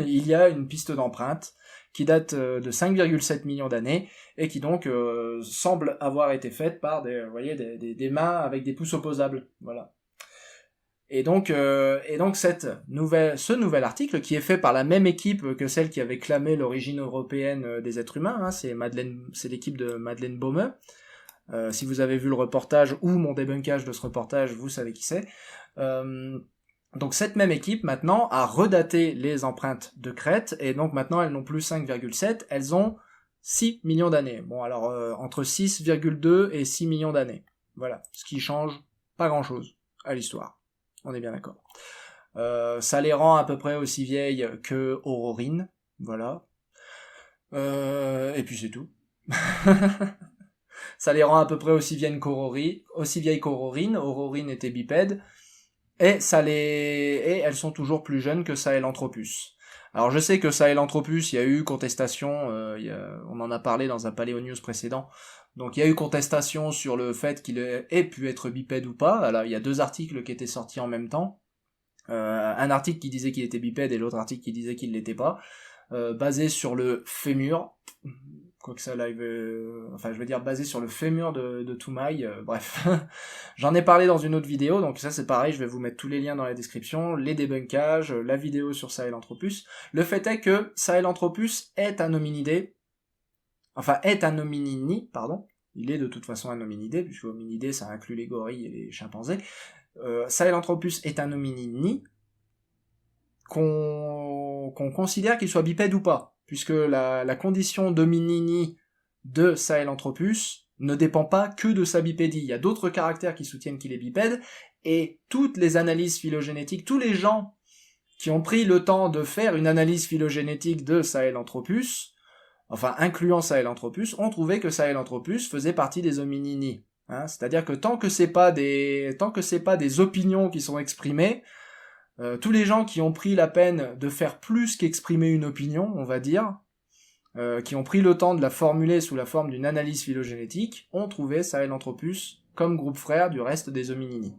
il y a une piste d'empreinte qui date de 5,7 millions d'années et qui donc semble avoir été faite par des mains avec des pouces opposables. Voilà. Et donc ce nouvel article qui est fait par la même équipe que celle qui avait clamé l'origine européenne des êtres humains, c'est l'équipe de Madeleine Baumeux. Si vous avez vu le reportage ou mon débunkage de ce reportage, vous savez qui c'est. Donc cette même équipe maintenant a redaté les empreintes de Crète, et donc maintenant elles n'ont plus 5,7, elles ont 6 millions d'années. Bon alors entre 6,2 et 6 millions d'années. Voilà, ce qui change pas grand chose à l'histoire. On est bien d'accord. Ça les rend à peu près aussi vieilles que Aurorine, voilà. Et puis c'est tout. Ça les rend à peu près aussi vieilles qu'Aurorine. Aurorine était bipède. Et elles sont toujours plus jeunes que Sahelanthropus. Alors je sais que Sahelanthropus, il y a eu contestation, on en a parlé dans un Paléo News précédent, donc il y a eu contestation sur le fait qu'il ait pu être bipède ou pas. Alors il y a 2 articles qui étaient sortis en même temps, un article qui disait qu'il était bipède et l'autre article qui disait qu'il l'était pas, basé sur le fémur, quoique ça live, basé sur le fémur de Toumaï, bref. J'en ai parlé dans une autre vidéo, donc ça c'est pareil, je vais vous mettre tous les liens dans la description, les débunkages, la vidéo sur Sahelanthropus. Le fait est que Sahelanthropus est un hominidé, pardon, il est de toute façon un hominidé, puisque hominidé ça inclut les gorilles et les chimpanzés. Sahelanthropus est un hominini qu'on considère qu'il soit bipède ou pas, puisque la condition d'hominini de Sahelanthropus ne dépend pas que de sa bipédie. Il y a d'autres caractères qui soutiennent qu'il est bipède, et toutes les analyses phylogénétiques, tous les gens qui ont pris le temps de faire une analyse phylogénétique de Sahelanthropus, enfin incluant Sahelanthropus, ont trouvé que Sahelanthropus faisait partie des hominini. Hein, c'est-à-dire que tant que c'est pas des opinions qui sont exprimées, tous les gens qui ont pris la peine de faire plus qu'exprimer une opinion, on va dire, qui ont pris le temps de la formuler sous la forme d'une analyse phylogénétique, ont trouvé Sahelanthropus comme groupe frère du reste des hominini.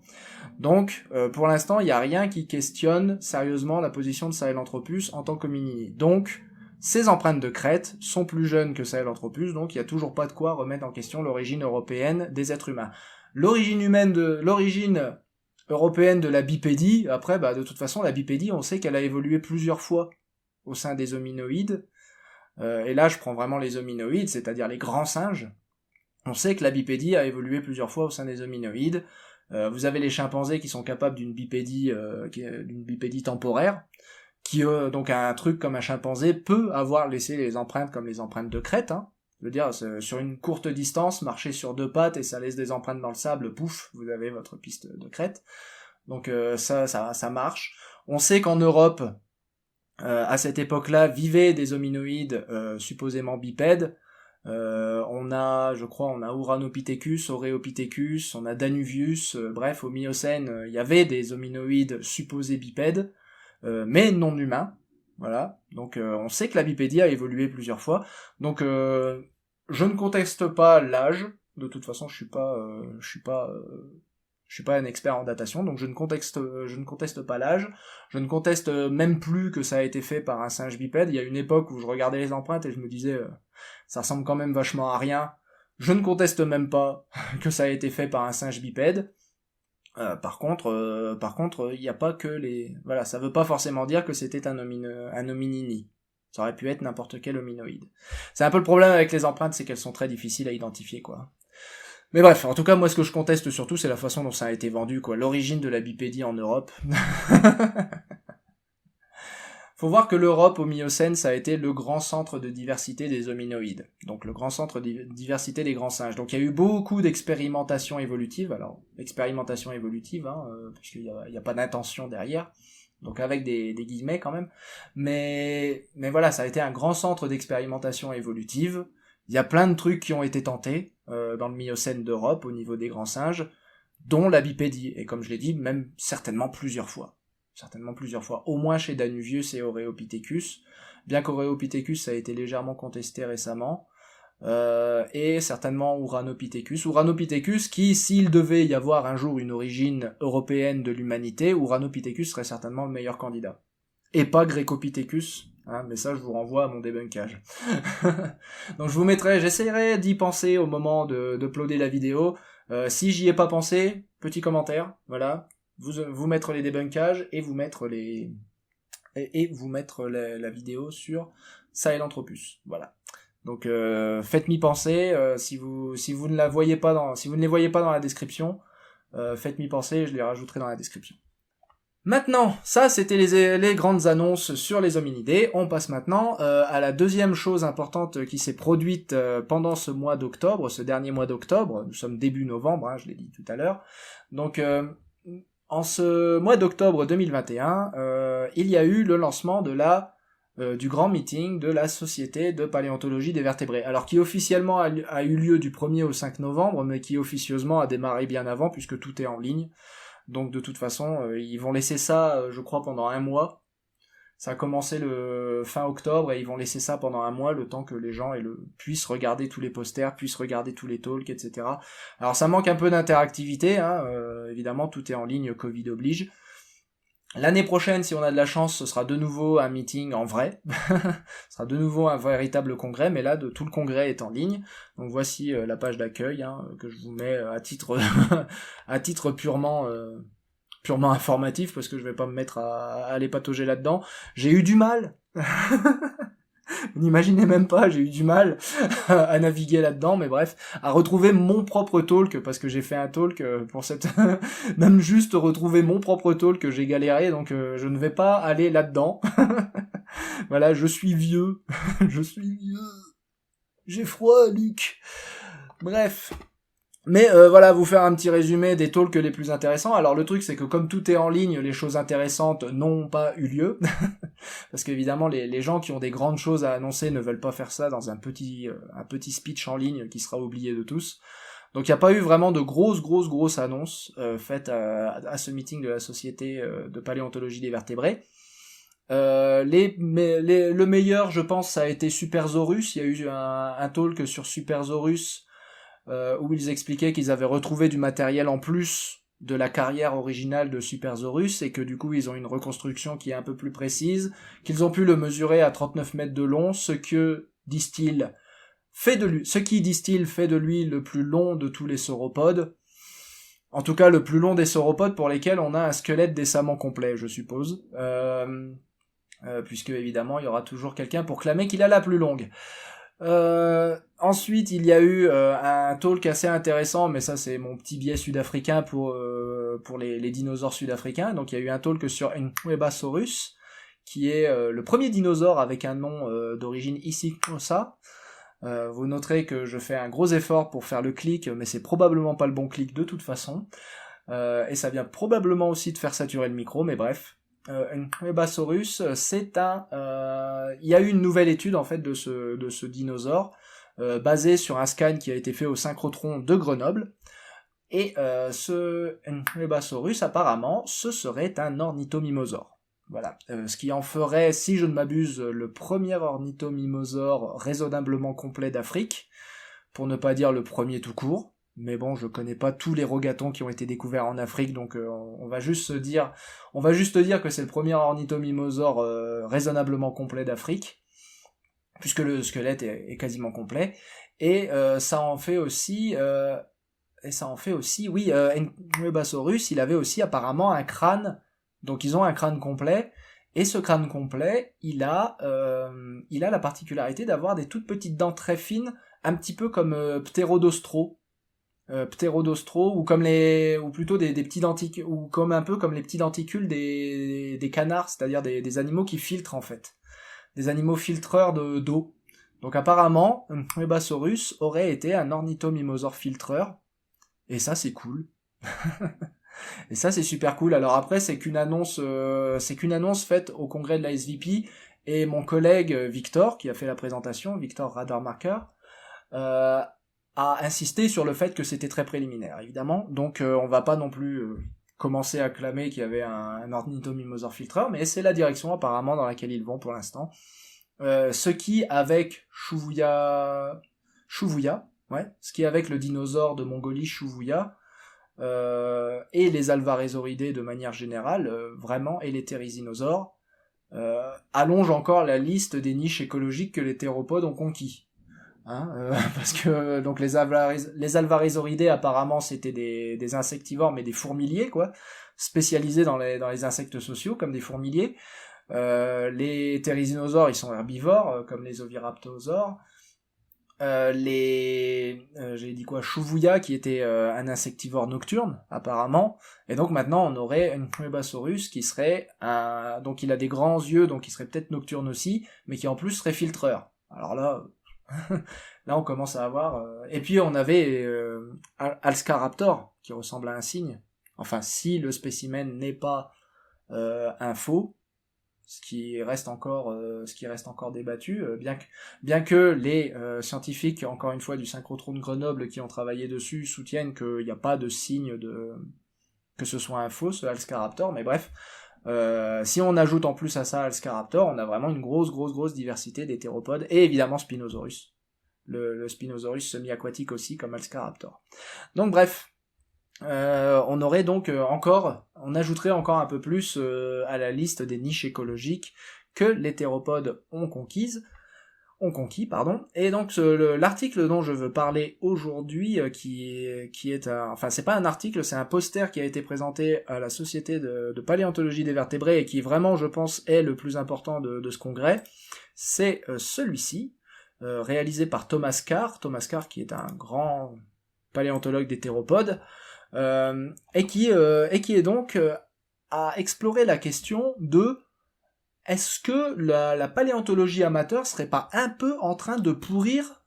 Donc, pour l'instant, il n'y a rien qui questionne sérieusement la position de Sahelanthropus en tant qu'hominini. Donc, ces empreintes de Crète sont plus jeunes que Sahelanthropus, donc il n'y a toujours pas de quoi remettre en question l'origine européenne des êtres humains. L'origine européenne de la bipédie, après, de toute façon, la bipédie, on sait qu'elle a évolué plusieurs fois au sein des hominoïdes, et là je prends vraiment les hominoïdes, c'est-à-dire les grands singes. On sait que la bipédie a évolué plusieurs fois au sein des hominoïdes. Vous avez les chimpanzés qui sont capables d'une bipédie temporaire, qui donc un truc comme un chimpanzé peut avoir laissé les empreintes comme les empreintes de Crète, hein. Je veux dire, sur une courte distance, marcher sur 2 pattes et ça laisse des empreintes dans le sable, pouf, vous avez votre piste de Crète. Donc ça marche. On sait qu'en Europe, à cette époque-là, vivaient des hominoïdes supposément bipèdes. On a Uranopithecus, Oreopithecus, on a Danuvius, bref, au Miocène, il y avait des hominoïdes supposés bipèdes, mais non humains. Voilà, donc on sait que la bipédie a évolué plusieurs fois. Donc je ne conteste pas l'âge. De toute façon, je suis pas un expert en datation, donc je ne conteste pas l'âge. Je ne conteste même plus que ça a été fait par un singe bipède. Il y a une époque où je regardais les empreintes et je me disais ça ressemble quand même vachement à rien. Je ne conteste même pas que ça a été fait par un singe bipède. Par contre, il n'y a pas que voilà, ça veut pas forcément dire que c'était un hominini. Ça aurait pu être n'importe quel hominoïde. C'est un peu le problème avec les empreintes, c'est qu'elles sont très difficiles à identifier, quoi. Mais bref, en tout cas, moi, ce que je conteste surtout, c'est la façon dont ça a été vendu, quoi. L'origine de la bipédie en Europe. Faut voir que l'Europe, au Miocène, ça a été le grand centre de diversité des hominoïdes. Donc, le grand centre de diversité des grands singes. Donc, il y a eu beaucoup d'expérimentations évolutives. Alors, expérimentation évolutive, hein, puisqu'il y a pas d'intention derrière. Donc, avec des guillemets quand même. Mais voilà, ça a été un grand centre d'expérimentation évolutive. Il y a plein de trucs qui ont été tentés dans le Miocène d'Europe au niveau des grands singes, dont la bipédie, et comme je l'ai dit, même certainement plusieurs fois, au moins chez Danuvius et Oreopithecus, bien qu'Oreopithecus ça a été légèrement contesté récemment, et certainement Uranopithecus qui, s'il devait y avoir un jour une origine européenne de l'humanité, Uranopithecus serait certainement le meilleur candidat. Et pas Grecopithecus, hein, mais ça je vous renvoie à mon débunkage. Donc j'essaierai d'y penser au moment d'uploader la vidéo. Si j'y ai pas pensé, petit commentaire, voilà, vous mettre les débunkages et vous mettre la vidéo sur Sahelanthropus, voilà. Donc faites-m'y penser, si vous ne les voyez pas dans la description, faites-m'y penser et je les rajouterai dans la description. Maintenant, ça c'était les grandes annonces sur les hominidés. On passe maintenant à la deuxième chose importante qui s'est produite pendant ce mois d'octobre, ce dernier mois d'octobre. Nous sommes début novembre, hein, je l'ai dit tout à l'heure. Donc en ce mois d'octobre 2021, il y a eu le lancement du grand meeting de la Société de paléontologie des vertébrés. Alors qui officiellement a eu lieu du 1er au 5 novembre, mais qui officieusement a démarré bien avant puisque tout est en ligne. Donc de toute façon, ils vont laisser ça, je crois, pendant un mois. Ça a commencé le fin octobre et ils vont laisser ça pendant un mois, le temps que les gens puissent regarder tous les posters, puissent regarder tous les talks, etc. Alors ça manque un peu d'interactivité, hein, évidemment tout est en ligne, Covid oblige. L'année prochaine, si on a de la chance, ce sera de nouveau un meeting en vrai. Ce sera de nouveau un véritable congrès, mais là, tout le congrès est en ligne. Donc voici la page d'accueil, hein, que je vous mets à titre à titre purement informatif, parce que je vais pas me mettre à aller patauger là-dedans. J'ai eu du mal. Vous n'imaginez même pas, j'ai eu du mal à naviguer là-dedans, mais bref, à retrouver mon propre talk, parce que j'ai fait un talk pour cette... même juste retrouver mon propre talk, j'ai galéré, donc je ne vais pas aller là-dedans. Voilà, je suis vieux. Je suis vieux. J'ai froid, Luc. Bref... Mais voilà, vous faire un petit résumé des talks les plus intéressants. Alors le truc c'est que comme tout est en ligne, les choses intéressantes n'ont pas eu lieu. Parce qu'évidemment les gens qui ont des grandes choses à annoncer ne veulent pas faire ça dans un petit speech en ligne qui sera oublié de tous. Donc il n'y a pas eu vraiment de grosses annonces faites à ce meeting de la Société de paléontologie des vertébrés. Le meilleur, je pense, ça a été Supersaurus. Il y a eu un talk sur Supersaurus où ils expliquaient qu'ils avaient retrouvé du matériel en plus de la carrière originale de Supersaurus et que du coup ils ont une reconstruction qui est un peu plus précise, qu'ils ont pu le mesurer à 39 mètres de long, ce qui disent-ils fait de lui le plus long de tous les sauropodes. En tout cas le plus long des sauropodes pour lesquels on a un squelette décemment complet, je suppose. Puisque évidemment il y aura toujours quelqu'un pour clamer qu'il a la plus longue. Ensuite, il y a eu un talk assez intéressant, mais ça c'est mon petit biais sud-africain pour les dinosaures sud-africains. Donc il y a eu un talk sur Nkwebasaurus, qui est le premier dinosaure avec un nom d'origine Ichthyosa. Vous noterez que je fais un gros effort pour faire le clic, mais c'est probablement pas le bon clic de toute façon. Et ça vient probablement aussi de faire saturer le micro, mais bref. Nkwebasaurus, il y a eu une nouvelle étude en fait de ce dinosaure basée sur un scan qui a été fait au synchrotron de Grenoble. Et ce Nkwebasaurus, apparemment, ce serait un ornithomimosaure. Voilà, ce qui en ferait, si je ne m'abuse, le premier ornithomimosaure raisonnablement complet d'Afrique, pour ne pas dire le premier tout court. Mais bon, je connais pas tous les rogatons qui ont été découverts en Afrique, donc on va juste dire que c'est le premier ornithomimosaure raisonnablement complet d'Afrique, puisque le squelette est quasiment complet, et ça en fait aussi, oui, Nkwebasaurus, il avait aussi apparemment un crâne, donc ils ont un crâne complet, et ce crâne complet, il a la particularité d'avoir des toutes petites dents très fines, un petit peu comme Pterodostro, ou plutôt des petits denticules, ou comme un peu comme les petits denticules des canards, c'est-à-dire des animaux qui filtrent en fait, des animaux filtreurs d'eau. Donc apparemment, Nkwebasaurus aurait été un ornithomimosaure filtreur, et ça c'est cool. Et ça c'est super cool. Alors après c'est qu'une annonce faite au congrès de la SVP, et mon collègue Victor, qui a fait la présentation, Victor Radarmarker, a insisté sur le fait que c'était très préliminaire, évidemment. Donc on va pas non plus commencer à clamer qu'il y avait un ornithomimosaure filtreur, mais c'est la direction apparemment dans laquelle ils vont pour l'instant. Ce qui avec le dinosaure de Mongolie Chouvouya, et les alvarezauridés de manière générale, vraiment, et les thérizinosaures, allonge encore la liste des niches écologiques que les théropodes ont conquis. Parce que donc les alvarezauridés apparemment c'était des insectivores, mais des fourmiliers quoi, spécialisés dans les insectes sociaux comme des fourmiliers. Les thérizinosaures ils sont herbivores comme les oviraptorosaures. J'ai dit quoi, Chouvouya, qui était un insectivore nocturne, apparemment, et donc maintenant on aurait une Cnuebasaurus qui serait donc il a des grands yeux, donc il serait peut-être nocturne aussi, mais qui en plus serait filtreur. Alors là, là on commence à avoir... Et puis on avait Alscaraptor, qui ressemble à un cygne. Enfin, si le spécimen n'est pas un faux, ce qui reste encore débattu, bien que les scientifiques, encore une fois, du synchrotron de Grenoble qui ont travaillé dessus, soutiennent qu'il n'y a pas de signe que ce soit un faux, ce Alscaraptor, mais bref, si on ajoute en plus à ça Alscaraptor, on a vraiment une grosse diversité d'hétéropodes, et évidemment Spinosaurus. Le Spinosaurus semi-aquatique aussi, comme Alscaraptor. Donc bref, on aurait donc on ajouterait encore un peu plus à la liste des niches écologiques que les théropodes ont conquis, et donc l'article dont je veux parler aujourd'hui, qui est enfin c'est pas un article, c'est un poster qui a été présenté à la Société de paléontologie des vertébrés et qui vraiment, je pense, est le plus important de ce congrès, c'est celui-ci, réalisé par Thomas Carr qui est un grand paléontologue des théropodes, et qui est donc à explorer la question de est-ce que la paléontologie amateur serait pas un peu en train de pourrir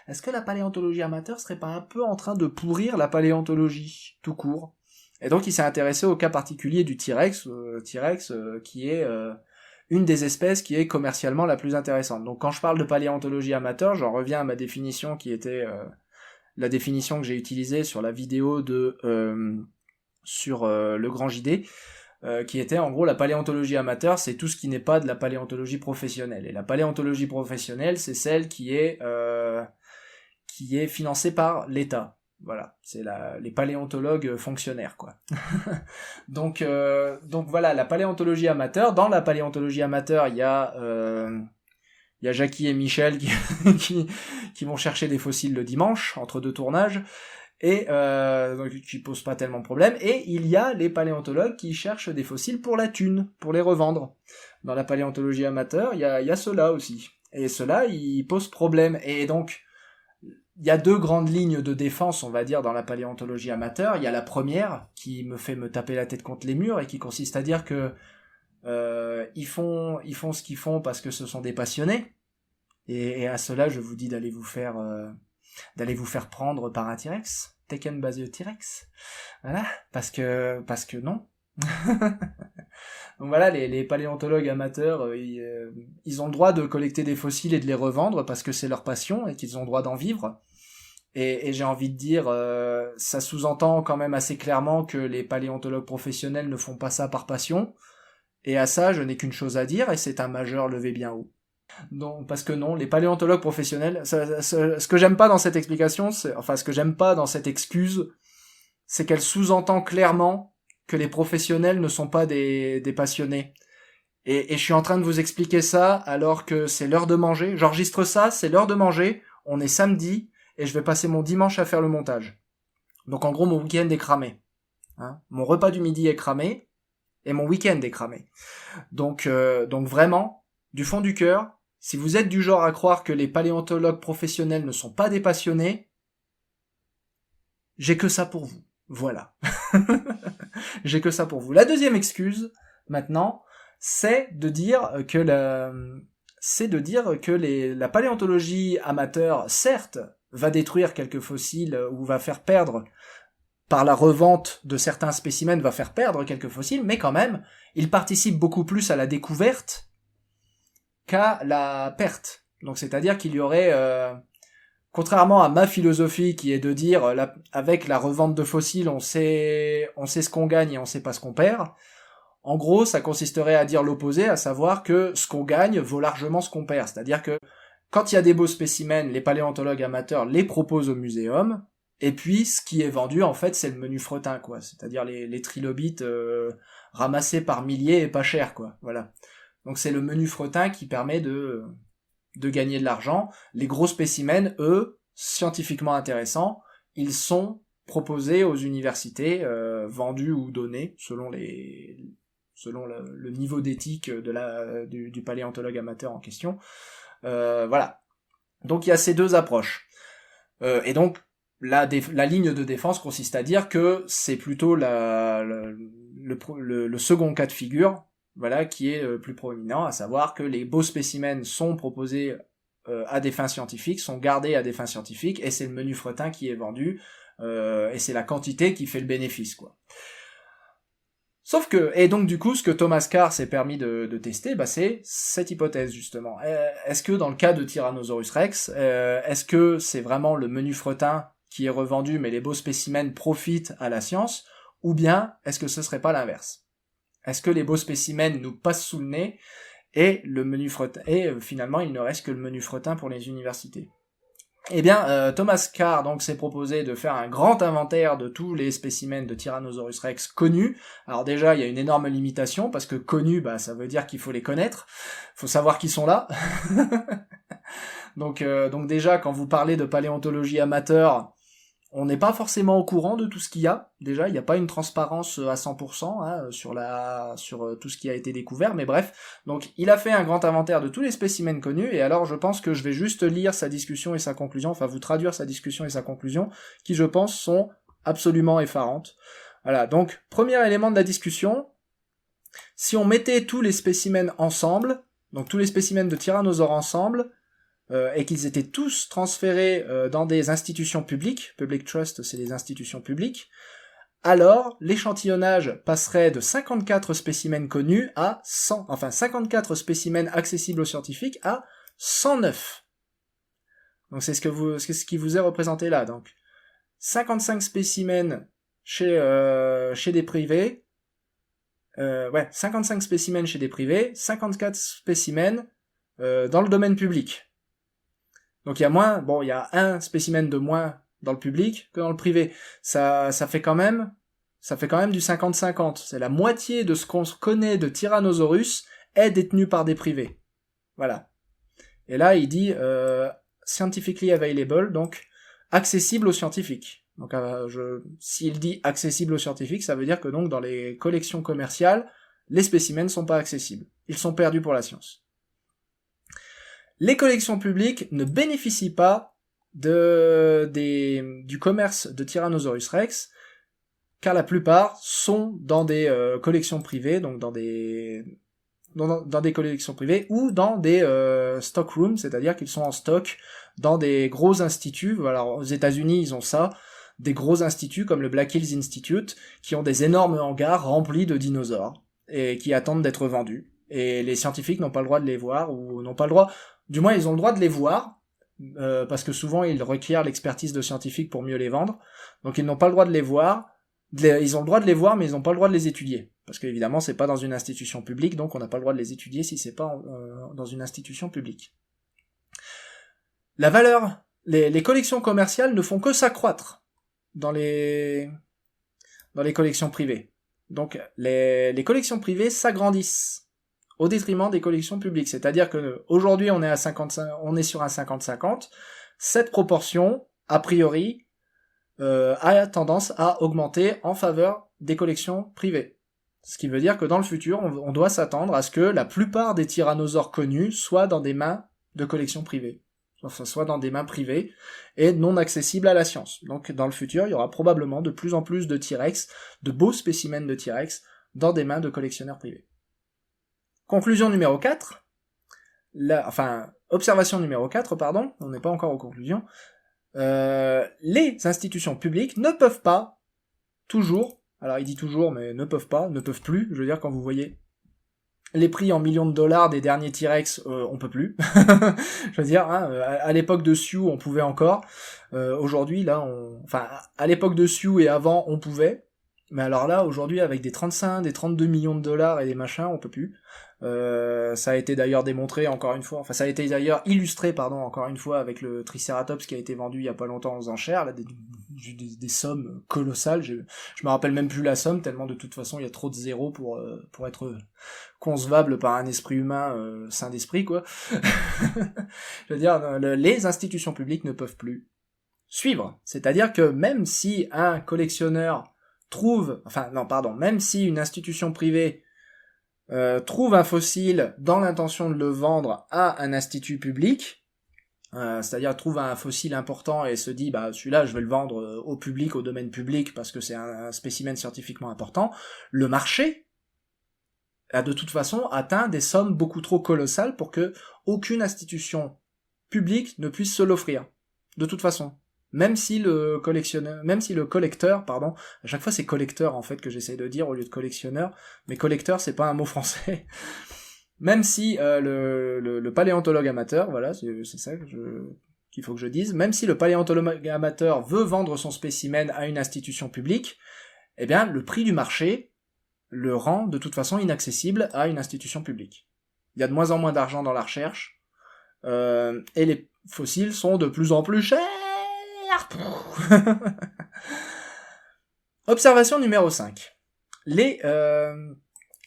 est-ce que la paléontologie amateur serait pas un peu en train de pourrir la paléontologie tout court? Et donc il s'est intéressé au cas particulier du T-Rex, qui est une des espèces qui est commercialement la plus intéressante. Donc quand je parle de paléontologie amateur, j'en reviens à ma définition qui était la définition que j'ai utilisée sur la vidéo sur le Grand JD, qui était en gros la paléontologie amateur, c'est tout ce qui n'est pas de la paléontologie professionnelle. Et la paléontologie professionnelle, c'est celle qui est financée par l'État. Voilà, c'est les paléontologues fonctionnaires, quoi. Donc voilà, la paléontologie amateur. Dans la paléontologie amateur, il y a Jackie et Michel qui vont chercher des fossiles le dimanche, entre deux tournages, et donc qui posent pas tellement de problème. Et il y a les paléontologues qui cherchent des fossiles pour la thune, pour les revendre. Dans la paléontologie amateur, il y a ceux-là aussi. Et ceux-là, ils posent problème. Et donc, il y a deux grandes lignes de défense, on va dire, dans la paléontologie amateur. Il y a la première, qui me fait me taper la tête contre les murs, et qui consiste à dire que ils font ce qu'ils font parce que ce sont des passionnés, et à cela je vous dis d'aller vous faire prendre par un T-Rex, Taken by the T-Rex, voilà, parce que non. Donc voilà, les paléontologues amateurs, ils ont le droit de collecter des fossiles et de les revendre parce que c'est leur passion et qu'ils ont le droit d'en vivre. Et j'ai envie de dire, ça sous-entend quand même assez clairement que les paléontologues professionnels ne font pas ça par passion. Et à ça, je n'ai qu'une chose à dire, et c'est un majeur levé bien haut. Non, parce que non, les paléontologues professionnels, ce que j'aime pas dans cette explication, ce que j'aime pas dans cette excuse, c'est qu'elle sous-entend clairement que les professionnels ne sont pas des passionnés. Et je suis en train de vous expliquer ça alors que c'est l'heure de manger. J'enregistre ça, c'est l'heure de manger, on est samedi, et je vais passer mon dimanche à faire le montage. Donc en gros, mon week-end est cramé. Hein, mon repas du midi est cramé, et mon week-end est cramé. Donc vraiment, du fond du cœur, si vous êtes du genre à croire que les paléontologues professionnels ne sont pas des passionnés, j'ai que ça pour vous. Voilà. J'ai que ça pour vous. La deuxième excuse, maintenant, c'est de dire que la paléontologie amateur, certes, va détruire quelques fossiles ou va faire perdre, par la revente de certains spécimens, va faire perdre quelques fossiles, mais quand même, il participe beaucoup plus à la découverte qu'à la perte. Donc c'est-à-dire qu'il y aurait, contrairement à ma philosophie qui est de dire, avec la revente de fossiles, on sait ce qu'on gagne et on sait pas ce qu'on perd, en gros, ça consisterait à dire l'opposé, à savoir que ce qu'on gagne vaut largement ce qu'on perd. C'est-à-dire que quand il y a des beaux spécimens, les paléontologues amateurs les proposent au muséum, et puis, ce qui est vendu, en fait, c'est le menu fretin, quoi. C'est-à-dire les trilobites ramassés par milliers et pas cher, quoi. Voilà. Donc c'est le menu fretin qui permet de gagner de l'argent. Les gros spécimens, eux, scientifiquement intéressants, ils sont proposés aux universités, vendus ou donnés, selon le niveau d'éthique du paléontologue amateur en question. Voilà. Donc il y a ces deux approches. Et donc la ligne de défense consiste à dire que c'est plutôt le second cas de figure, voilà, qui est plus proéminent, à savoir que les beaux spécimens sont proposés à des fins scientifiques, sont gardés à des fins scientifiques, et c'est le menu fretin qui est vendu, et c'est la quantité qui fait le bénéfice, quoi. Sauf que, et donc du coup, ce que Thomas Carr s'est permis de tester, bah, c'est cette hypothèse, justement. Est-ce que dans le cas de Tyrannosaurus Rex, est-ce que c'est vraiment le menu fretin qui est revendu, mais les beaux spécimens profitent à la science, ou bien est-ce que ce serait pas l'inverse? Est-ce que les beaux spécimens nous passent sous le nez, et le menu fretin, et finalement il ne reste que le menu fretin pour les universités? Eh bien, Thomas Carr donc s'est proposé de faire un grand inventaire de tous les spécimens de Tyrannosaurus Rex connus. Alors déjà, il y a une énorme limitation, parce que connus, bah, ça veut dire qu'il faut les connaître, faut savoir qu'ils sont là. donc déjà, quand vous parlez de paléontologie amateur, on n'est pas forcément au courant de tout ce qu'il y a. Déjà, il n'y a pas une transparence à 100% hein, sur tout ce qui a été découvert, mais bref. Donc, il a fait un grand inventaire de tous les spécimens connus, et alors je pense que je vais juste lire sa discussion et sa conclusion, enfin vous traduire sa discussion et sa conclusion, qui je pense sont absolument effarantes. Voilà, donc, premier élément de la discussion, si on mettait tous les spécimens ensemble, donc tous les spécimens de tyrannosaures ensemble, et qu'ils étaient tous transférés dans des institutions publiques, public trust c'est les institutions publiques, alors l'échantillonnage passerait de 54 spécimens connus à 100, enfin 54 spécimens accessibles aux scientifiques à 109. Donc c'est ce qui vous est représenté là, donc 55 spécimens chez des privés, 55 spécimens chez des privés, 54 spécimens dans le domaine public. Donc il y a un spécimen de moins dans le public que dans le privé. Ça fait quand même du 50-50. C'est la moitié de ce qu'on connaît de Tyrannosaurus est détenu par des privés. Voilà. Et là, il dit scientifically available, donc accessible aux scientifiques. Donc s'il dit accessible aux scientifiques, ça veut dire que donc dans les collections commerciales, les spécimens ne sont pas accessibles. Ils sont perdus pour la science. Les collections publiques ne bénéficient pas du commerce de Tyrannosaurus Rex, car la plupart sont dans des collections privées, donc dans des collections privées, ou dans des stock rooms, c'est-à-dire qu'ils sont en stock dans des gros instituts. Alors aux États-Unis, ils ont ça, des gros instituts comme le Black Hills Institute, qui ont des énormes hangars remplis de dinosaures, et qui attendent d'être vendus. Et les scientifiques n'ont pas le droit de les voir, ou n'ont pas le droit... Du moins, ils ont le droit de les voir, parce que souvent, ils requièrent l'expertise de scientifiques pour mieux les vendre. Donc, ils n'ont pas le droit de les voir. Ils ont le droit de les voir, mais ils n'ont pas le droit de les étudier. Parce qu'évidemment, c'est pas dans une institution publique, donc on n'a pas le droit de les étudier si c'est pas dans une institution publique. La valeur, les collections commerciales ne font que s'accroître dans les collections privées. Donc, les collections privées s'agrandissent au détriment des collections publiques. C'est-à-dire que aujourd'hui on est sur un 50-50. Cette proportion, a priori, a tendance à augmenter en faveur des collections privées. Ce qui veut dire que dans le futur, on doit s'attendre à ce que la plupart des tyrannosaures connus soient dans des mains de collections privées. Enfin, soit dans des mains privées et non accessibles à la science. Donc dans le futur, il y aura probablement de plus en plus de T-Rex, de beaux spécimens de T-Rex, dans des mains de collectionneurs privés. Conclusion numéro 4, observation numéro 4, pardon, on n'est pas encore aux conclusions, les institutions publiques ne peuvent pas, toujours, alors il dit toujours, mais ne peuvent plus, je veux dire, quand vous voyez les prix en millions de dollars des derniers T-Rex, on peut plus, je veux dire, hein, à l'époque de Sioux, on pouvait encore, aujourd'hui, là, à l'époque de Sioux et avant, on pouvait, mais alors là, aujourd'hui, avec des 35, des 32 millions de dollars et des machins, on peut plus. Ça a été d'ailleurs démontré encore une fois, ça a été d'ailleurs illustré, encore une fois, avec le Triceratops qui a été vendu il y a pas longtemps aux enchères, là, des sommes colossales, je me rappelle même plus la somme, tellement de toute façon il y a trop de zéros pour être concevable par un esprit humain sain d'esprit, quoi. Je veux dire, les institutions publiques ne peuvent plus suivre. C'est-à-dire que même si un collectionneur même si une institution privée trouve un fossile dans l'intention de le vendre à un institut public, C'est-à-dire trouve un fossile important et se dit bah celui-là je vais le vendre au public, au domaine public parce que c'est un spécimen scientifiquement important, le marché a de toute façon atteint des sommes beaucoup trop colossales pour que aucune institution publique ne puisse se l'offrir. De toute façon. Même si le collecteur, pardon, à chaque fois c'est collecteur en fait que j'essaie de dire au lieu de collectionneur, mais collecteur c'est pas un mot français. Même si le paléontologue amateur, voilà, c'est ça qu'il faut que je dise, même si le paléontologue amateur veut vendre son spécimen à une institution publique, eh bien le prix du marché le rend de toute façon inaccessible à une institution publique. Il y a de moins en moins d'argent dans la recherche, et les fossiles sont de plus en plus chers. Observation numéro 5.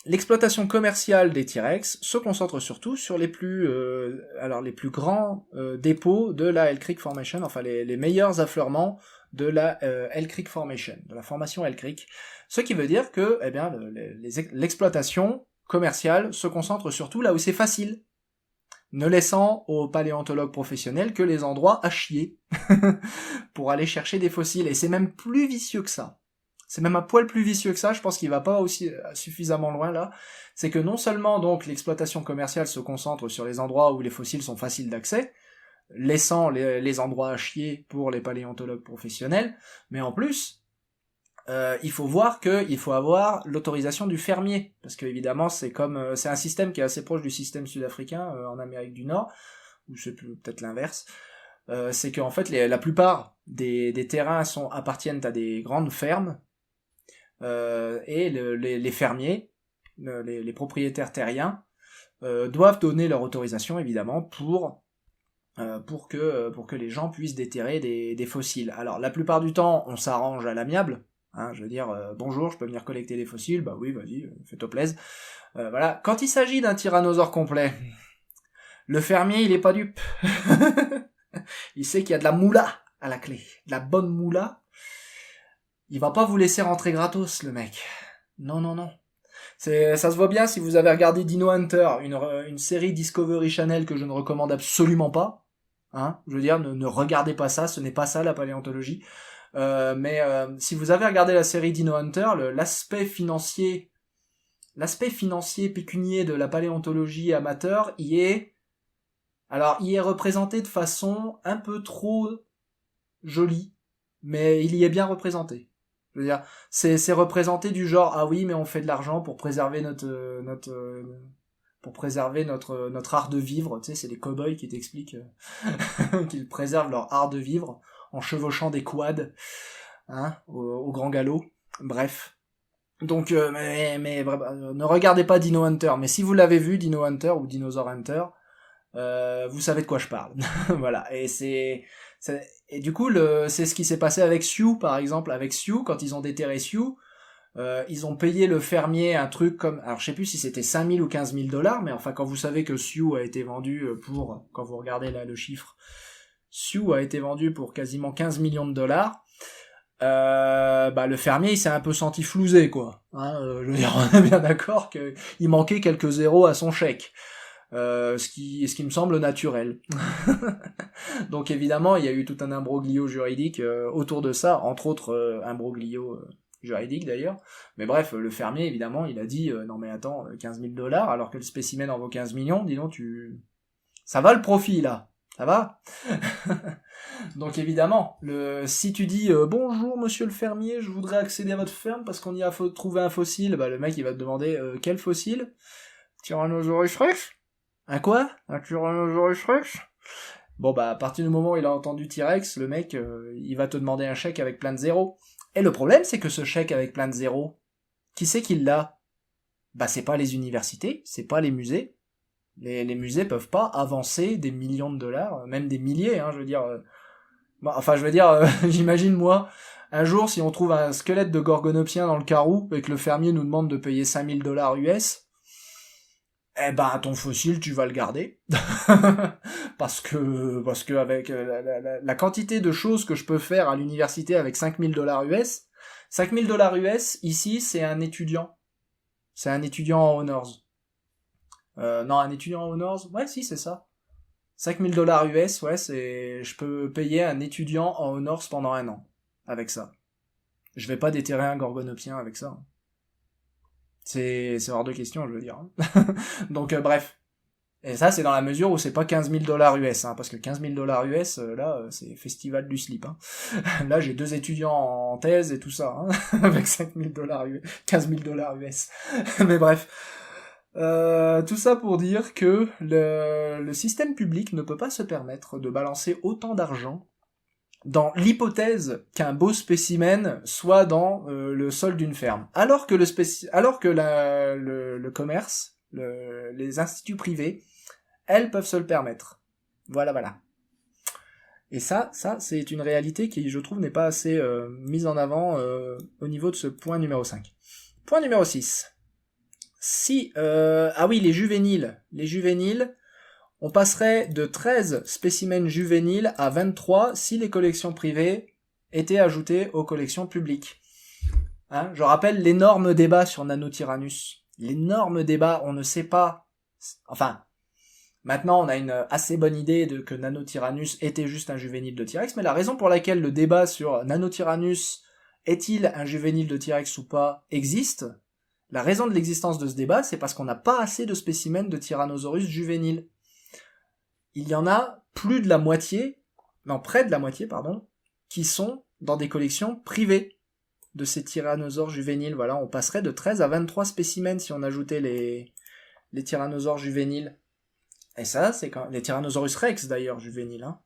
L'exploitation commerciale des T-Rex se concentre surtout sur les plus grands dépôts de la Hell Creek Formation, enfin les meilleurs affleurements de la Hell Creek Formation, de la formation Hell Creek. Ce qui veut dire que eh bien, l'exploitation commerciale se concentre surtout là où c'est facile, ne laissant aux paléontologues professionnels que les endroits à chier pour aller chercher des fossiles. Et c'est même plus vicieux que ça. C'est même un poil plus vicieux que ça, je pense qu'il va pas aussi suffisamment loin là. C'est que non seulement donc l'exploitation commerciale se concentre sur les endroits où les fossiles sont faciles d'accès, laissant les endroits à chier pour les paléontologues professionnels, mais en plus, il faut voir qu'il faut avoir l'autorisation du fermier, parce que évidemment c'est un système qui est assez proche du système sud-africain en Amérique du Nord, ou c'est peut-être l'inverse. C'est qu'en fait la plupart des terrains appartiennent à des grandes fermes, et les fermiers, les propriétaires terriens, doivent donner leur autorisation évidemment pour que les gens puissent déterrer des fossiles. Alors la plupart du temps on s'arrange à l'amiable, hein, je veux dire bonjour, je peux venir collecter des fossiles, bah oui vas-y, fais-toi plaisir. Voilà. Quand il s'agit d'un tyrannosaure complet, le fermier il est pas dupe. Il sait qu'il y a de la moula à la clé, de la bonne moula. Il va pas vous laisser rentrer gratos, le mec. Non, non, non. Ça se voit bien si vous avez regardé Dino Hunter, une série Discovery Channel que je ne recommande absolument pas. Hein, je veux dire, ne regardez pas ça, ce n'est pas ça la paléontologie. Mais si vous avez regardé la série Dino Hunter, l'aspect financier pécunier de la paléontologie amateur y est représenté de façon un peu trop jolie, mais il y est bien représenté. Je veux dire, c'est représenté du genre ah oui mais on fait de l'argent pour préserver notre art de vivre, tu sais c'est les cow-boys qui t'expliquent qu'ils préservent leur art de vivre en chevauchant des quads, hein, au grand galop. Bref. Donc mais ne regardez pas Dino Hunter, mais si vous l'avez vu Dino Hunter ou Dinosaur Hunter, vous savez de quoi je parle. Voilà, et du coup c'est ce qui s'est passé avec Sioux par exemple. Avec Sioux, quand ils ont déterré Sioux, ils ont payé le fermier un truc comme, alors je sais plus si c'était 5 000 ou 15 000 $, mais enfin quand vous savez que Sioux a été vendu quand vous regardez là le chiffre, Sioux a été vendu pour quasiment 15 millions de $, le fermier il s'est un peu senti flousé quoi, hein, je veux dire on est bien d'accord qu'il manquait quelques zéros à son chèque. Ce qui me semble naturel. Donc évidemment, il y a eu tout un imbroglio juridique autour de ça, entre autres imbroglio juridique d'ailleurs. Mais bref, le fermier, évidemment, il a dit non mais attends, 15 000 $, alors que le spécimen en vaut 15 millions, dis donc, ça va le profit là, ça va. Donc évidemment, si tu dis bonjour monsieur le fermier, je voudrais accéder à votre ferme parce qu'on y a trouvé un fossile, bah le mec il va te demander quel fossile? Tyrannosaurus Rex? Un quoi? Un Tyrannosaurus Rex? Bon bah à partir du moment où il a entendu T-Rex, le mec il va te demander un chèque avec plein de zéros. Et le problème c'est que ce chèque avec plein de zéros, qui c'est qui l'a? Bah c'est pas les universités, c'est pas les musées. Les musées peuvent pas avancer des millions de $, même des milliers, hein, je veux dire. J'imagine moi, un jour si on trouve un squelette de gorgonopsien dans le Karoo et que le fermier nous demande de payer 5 000 $ US, eh ben ton fossile tu vas le garder parce que avec la quantité de choses que je peux faire à l'université avec 5 000 $ US, 5 000 $ US ici c'est un étudiant en honors. Non, un étudiant en honors, ouais si c'est ça. $5 000 US, ouais, je peux payer un étudiant en Honors pendant 1 an. Avec ça. Je vais pas déterrer un gorgonopsien avec ça. C'est hors de question, je veux dire. Donc, bref. Et ça, c'est dans la mesure où c'est pas $15 000 US, hein, parce que $15 000 US, là, c'est festival du slip, hein. Là, j'ai 2 étudiants en thèse et tout ça, hein, avec $5 000 US, $15 000 US. Mais bref. Tout ça pour dire que le système public ne peut pas se permettre de balancer autant d'argent dans l'hypothèse qu'un beau spécimen soit dans le sol d'une ferme. Alors que le commerce, les instituts privés, elles peuvent se le permettre. Voilà. Et ça, c'est une réalité qui, je trouve, n'est pas assez mise en avant au niveau de ce point numéro 5. Point numéro 6. Ah oui, les juvéniles. Les juvéniles, on passerait de 13 spécimens juvéniles à 23 si les collections privées étaient ajoutées aux collections publiques. Hein, je rappelle l'énorme débat sur Nanotyrannus. L'énorme débat, on ne sait pas... Enfin, maintenant on a une assez bonne idée de que Nanotyrannus était juste un juvénile de T-Rex, mais la raison pour laquelle le débat sur Nanotyrannus est-il un juvénile de T-Rex ou pas existe. La raison de l'existence de ce débat, c'est parce qu'on n'a pas assez de spécimens de Tyrannosaurus juvéniles. Il y en a près de la moitié, qui sont dans des collections privées de ces tyrannosaures juvéniles. Voilà, on passerait de 13 à 23 spécimens si on ajoutait les tyrannosaures juvéniles. Et ça, c'est quand les Tyrannosaurus rex d'ailleurs juvéniles, hein.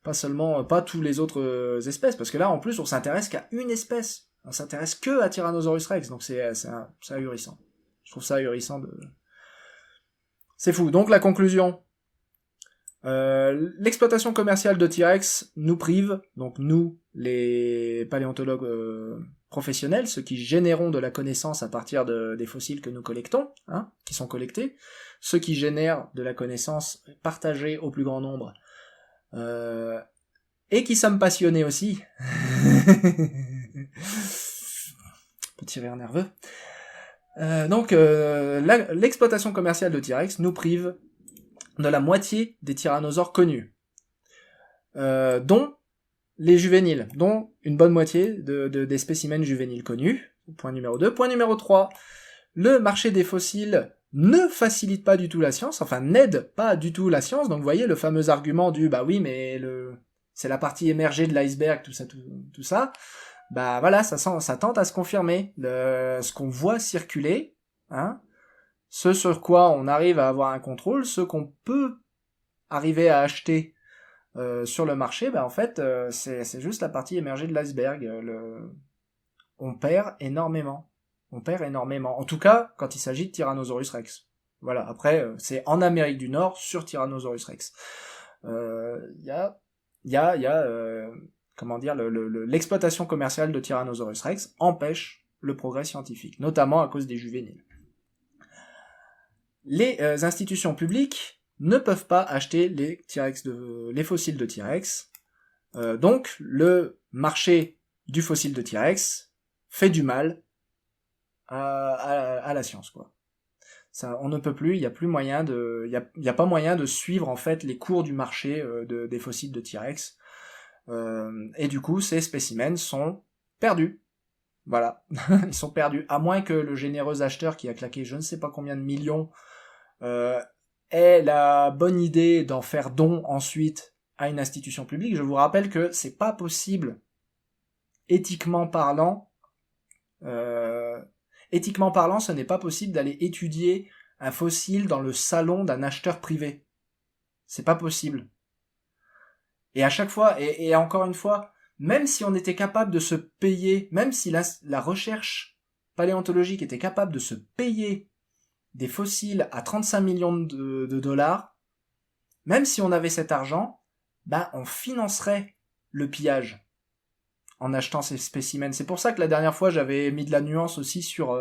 Pas tous les autres espèces, parce que là en plus on s'intéresse qu'à une espèce. On s'intéresse que à Tyrannosaurus rex, donc c'est ahurissant. Je trouve ça ahurissant de... C'est fou. Donc la conclusion. L'exploitation commerciale de T-Rex nous prive, donc nous, les paléontologues professionnels, ceux qui générons de la connaissance à partir des fossiles que nous collectons, hein, qui sont collectés, ceux qui génèrent de la connaissance partagée au plus grand nombre, et qui sommes passionnés aussi. Petit rire nerveux. Donc, l'exploitation commerciale de T-Rex nous prive de la moitié des tyrannosaures connus, dont les juvéniles, dont une bonne moitié des spécimens juvéniles connus. Point numéro 2. Point numéro 3. Le marché des fossiles ne facilite pas du tout la science, enfin n'aide pas du tout la science. Donc vous voyez le fameux argument du bah oui mais c'est la partie émergée de l'iceberg, tout ça. Bah voilà, ça tente à se confirmer. Ce qu'on voit circuler, hein, ce sur quoi on arrive à avoir un contrôle, ce qu'on peut arriver à acheter sur le marché, bah en fait c'est juste la partie émergée de l'iceberg. On perd énormément. En tout cas, quand il s'agit de Tyrannosaurus rex. Voilà, après, c'est en Amérique du Nord sur Tyrannosaurus rex. Comment dire, l'exploitation commerciale de Tyrannosaurus rex empêche le progrès scientifique, notamment à cause des juvéniles. Les institutions publiques ne peuvent pas acheter les fossiles de T-Rex. Donc, le marché du fossile de T-Rex fait du mal à la science, quoi. Ça, on ne peut plus, il y a plus moyen il y a pas moyen de suivre en fait les cours du marché des fossiles de T-Rex. Et du coup, ces spécimens sont perdus. Voilà, ils sont perdus. À moins que le généreux acheteur qui a claqué je ne sais pas combien de millions ait la bonne idée d'en faire don ensuite à une institution publique. Je vous rappelle que c'est pas possible, éthiquement parlant, ce n'est pas possible d'aller étudier un fossile dans le salon d'un acheteur privé. C'est pas possible. Et à chaque fois, et encore une fois, même si on était capable de se payer, même si la recherche paléontologique était capable de se payer des fossiles à 35 millions de dollars, même si on avait cet argent, bah on financerait le pillage en achetant ces spécimens. C'est pour ça que la dernière fois j'avais mis de la nuance aussi sur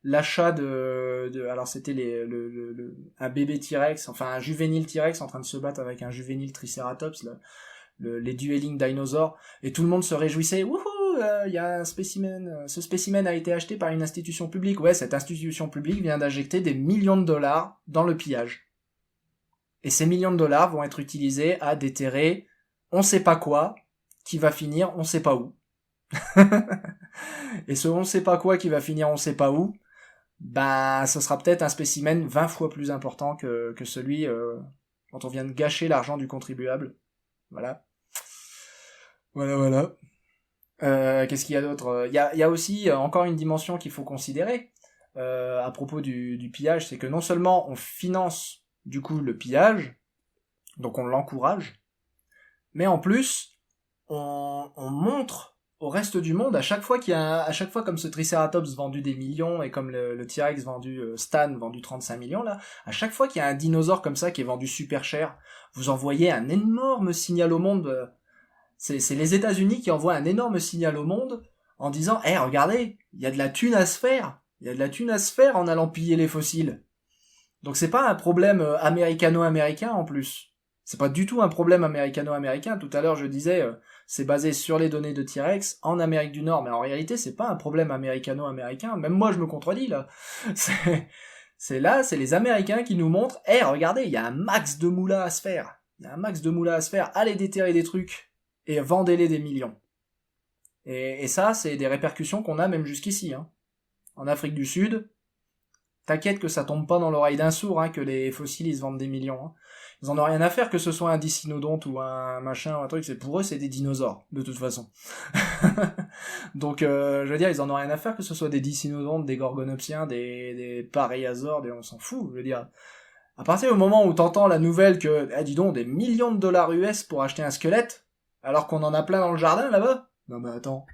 l'achat alors c'était un bébé T-Rex, enfin un juvénile T-Rex en train de se battre avec un juvénile Triceratops, les dueling dinosaures, et tout le monde se réjouissait. Wouhou, il y a un spécimen, ce spécimen a été acheté par une institution publique. Ouais, cette institution publique vient d'injecter des millions de dollars dans le pillage. Et ces millions de dollars vont être utilisés à déterrer on sait pas quoi, qui va finir on sait pas où. Et ce on sait pas quoi qui va finir on sait pas où, bah ce sera peut-être un spécimen 20 fois plus important que celui dont on vient de gâcher l'argent du contribuable. Voilà. Voilà. Qu'est-ce qu'il y a d'autre? Il y a aussi encore une dimension qu'il faut considérer à propos du pillage, c'est que non seulement on finance du coup le pillage, donc on l'encourage, mais en plus on montre au reste du monde à chaque fois à chaque fois comme ce Triceratops vendu des millions et comme le T-Rex vendu Stan vendu 35 millions là, à chaque fois qu'il y a un dinosaure comme ça qui est vendu super cher, vous envoyez un énorme signal au monde. C'est les États-Unis qui envoient un énorme signal au monde en disant « regardez, il y a de la thune à se faire. Il y a de la thune à se faire en allant piller les fossiles. » Donc c'est pas un problème américano-américain en plus. C'est pas du tout un problème américano-américain. Tout à l'heure je disais c'est basé sur les données de T-Rex en Amérique du Nord, mais en réalité c'est pas un problème américano-américain. Même moi je me contredis là. C'est les Américains qui nous montrent « regardez, il y a un max de moula à se faire. Il y a un max de moula à se faire. Allez déterrer des trucs. » Et vendez-les des millions. Et ça, c'est des répercussions qu'on a même jusqu'ici. Hein. En Afrique du Sud, t'inquiète que ça tombe pas dans l'oreille d'un sourd, que les fossiles, ils se vendent des millions. Hein. Ils en ont rien à faire que ce soit un dicynodonte ou un machin ou un truc. Pour eux, c'est des dinosaures, de toute façon. Donc, je veux dire, ils en ont rien à faire que ce soit des dicynodontes, des gorgonopsiens, des paréasaures, on s'en fout, je veux dire. À partir du moment où t'entends la nouvelle que, dis donc, des millions de dollars US pour acheter un squelette, alors qu'on en a plein dans le jardin, là-bas? Non mais attends.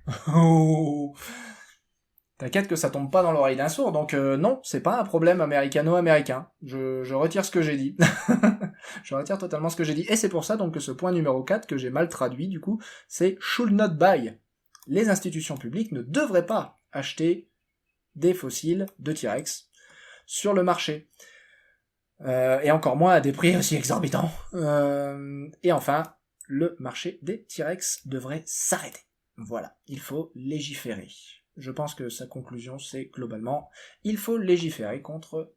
T'inquiète que ça tombe pas dans l'oreille d'un sourd, donc non, c'est pas un problème américano-américain. Je retire ce que j'ai dit. Je retire totalement ce que j'ai dit. Et c'est pour ça donc que ce point numéro 4, que j'ai mal traduit du coup, c'est « should not buy ». Les institutions publiques ne devraient pas acheter des fossiles de T-Rex sur le marché. Et encore moins à des prix aussi exorbitants. Et enfin, le marché des T-Rex devrait s'arrêter. Voilà, il faut légiférer. Je pense que sa conclusion, c'est globalement, il faut légiférer contre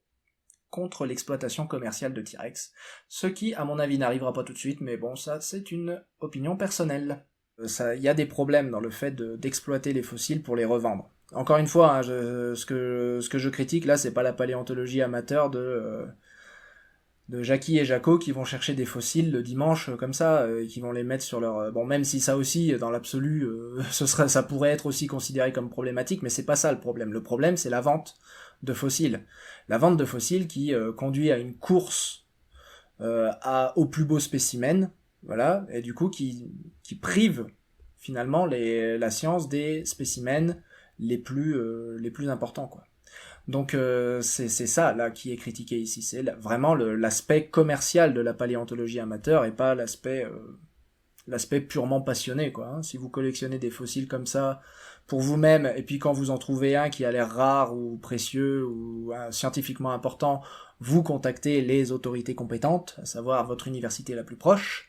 l'exploitation commerciale de T-Rex. Ce qui, à mon avis, n'arrivera pas tout de suite, mais bon, ça, c'est une opinion personnelle. Il y a des problèmes dans le fait d'exploiter les fossiles pour les revendre. Encore une fois, ce que je critique là, c'est pas la paléontologie amateur de Jackie et Jaco qui vont chercher des fossiles le dimanche comme ça et qui vont les mettre sur leur bon, même si ça aussi dans l'absolu ça pourrait être aussi considéré comme problématique, mais c'est pas ça le problème c'est la vente de fossiles qui conduit à une course au plus beau spécimen, voilà, et du coup qui prive finalement la science des spécimens les plus importants, quoi. Donc c'est ça là qui est critiqué ici, c'est vraiment l'aspect commercial de la paléontologie amateur et pas l'aspect purement passionné, quoi. Hein. Si vous collectionnez des fossiles comme ça pour vous-même et puis quand vous en trouvez un qui a l'air rare ou précieux ou scientifiquement important, vous contactez les autorités compétentes, à savoir votre université la plus proche.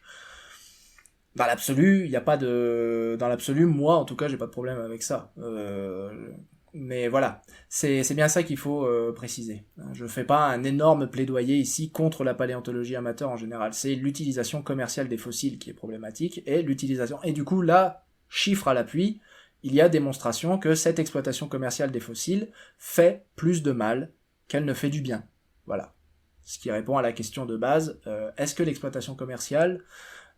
Dans l'absolu, il y a pas de dans l'absolu, moi en tout cas, j'ai pas de problème avec ça. Mais voilà, c'est bien ça qu'il faut préciser. Je fais pas un énorme plaidoyer ici contre la paléontologie amateur en général. C'est l'utilisation commerciale des fossiles qui est problématique, et l'utilisation... Et du coup, là, chiffre à l'appui, il y a démonstration que cette exploitation commerciale des fossiles fait plus de mal qu'elle ne fait du bien. Voilà. Ce qui répond à la question de base, est-ce que l'exploitation commerciale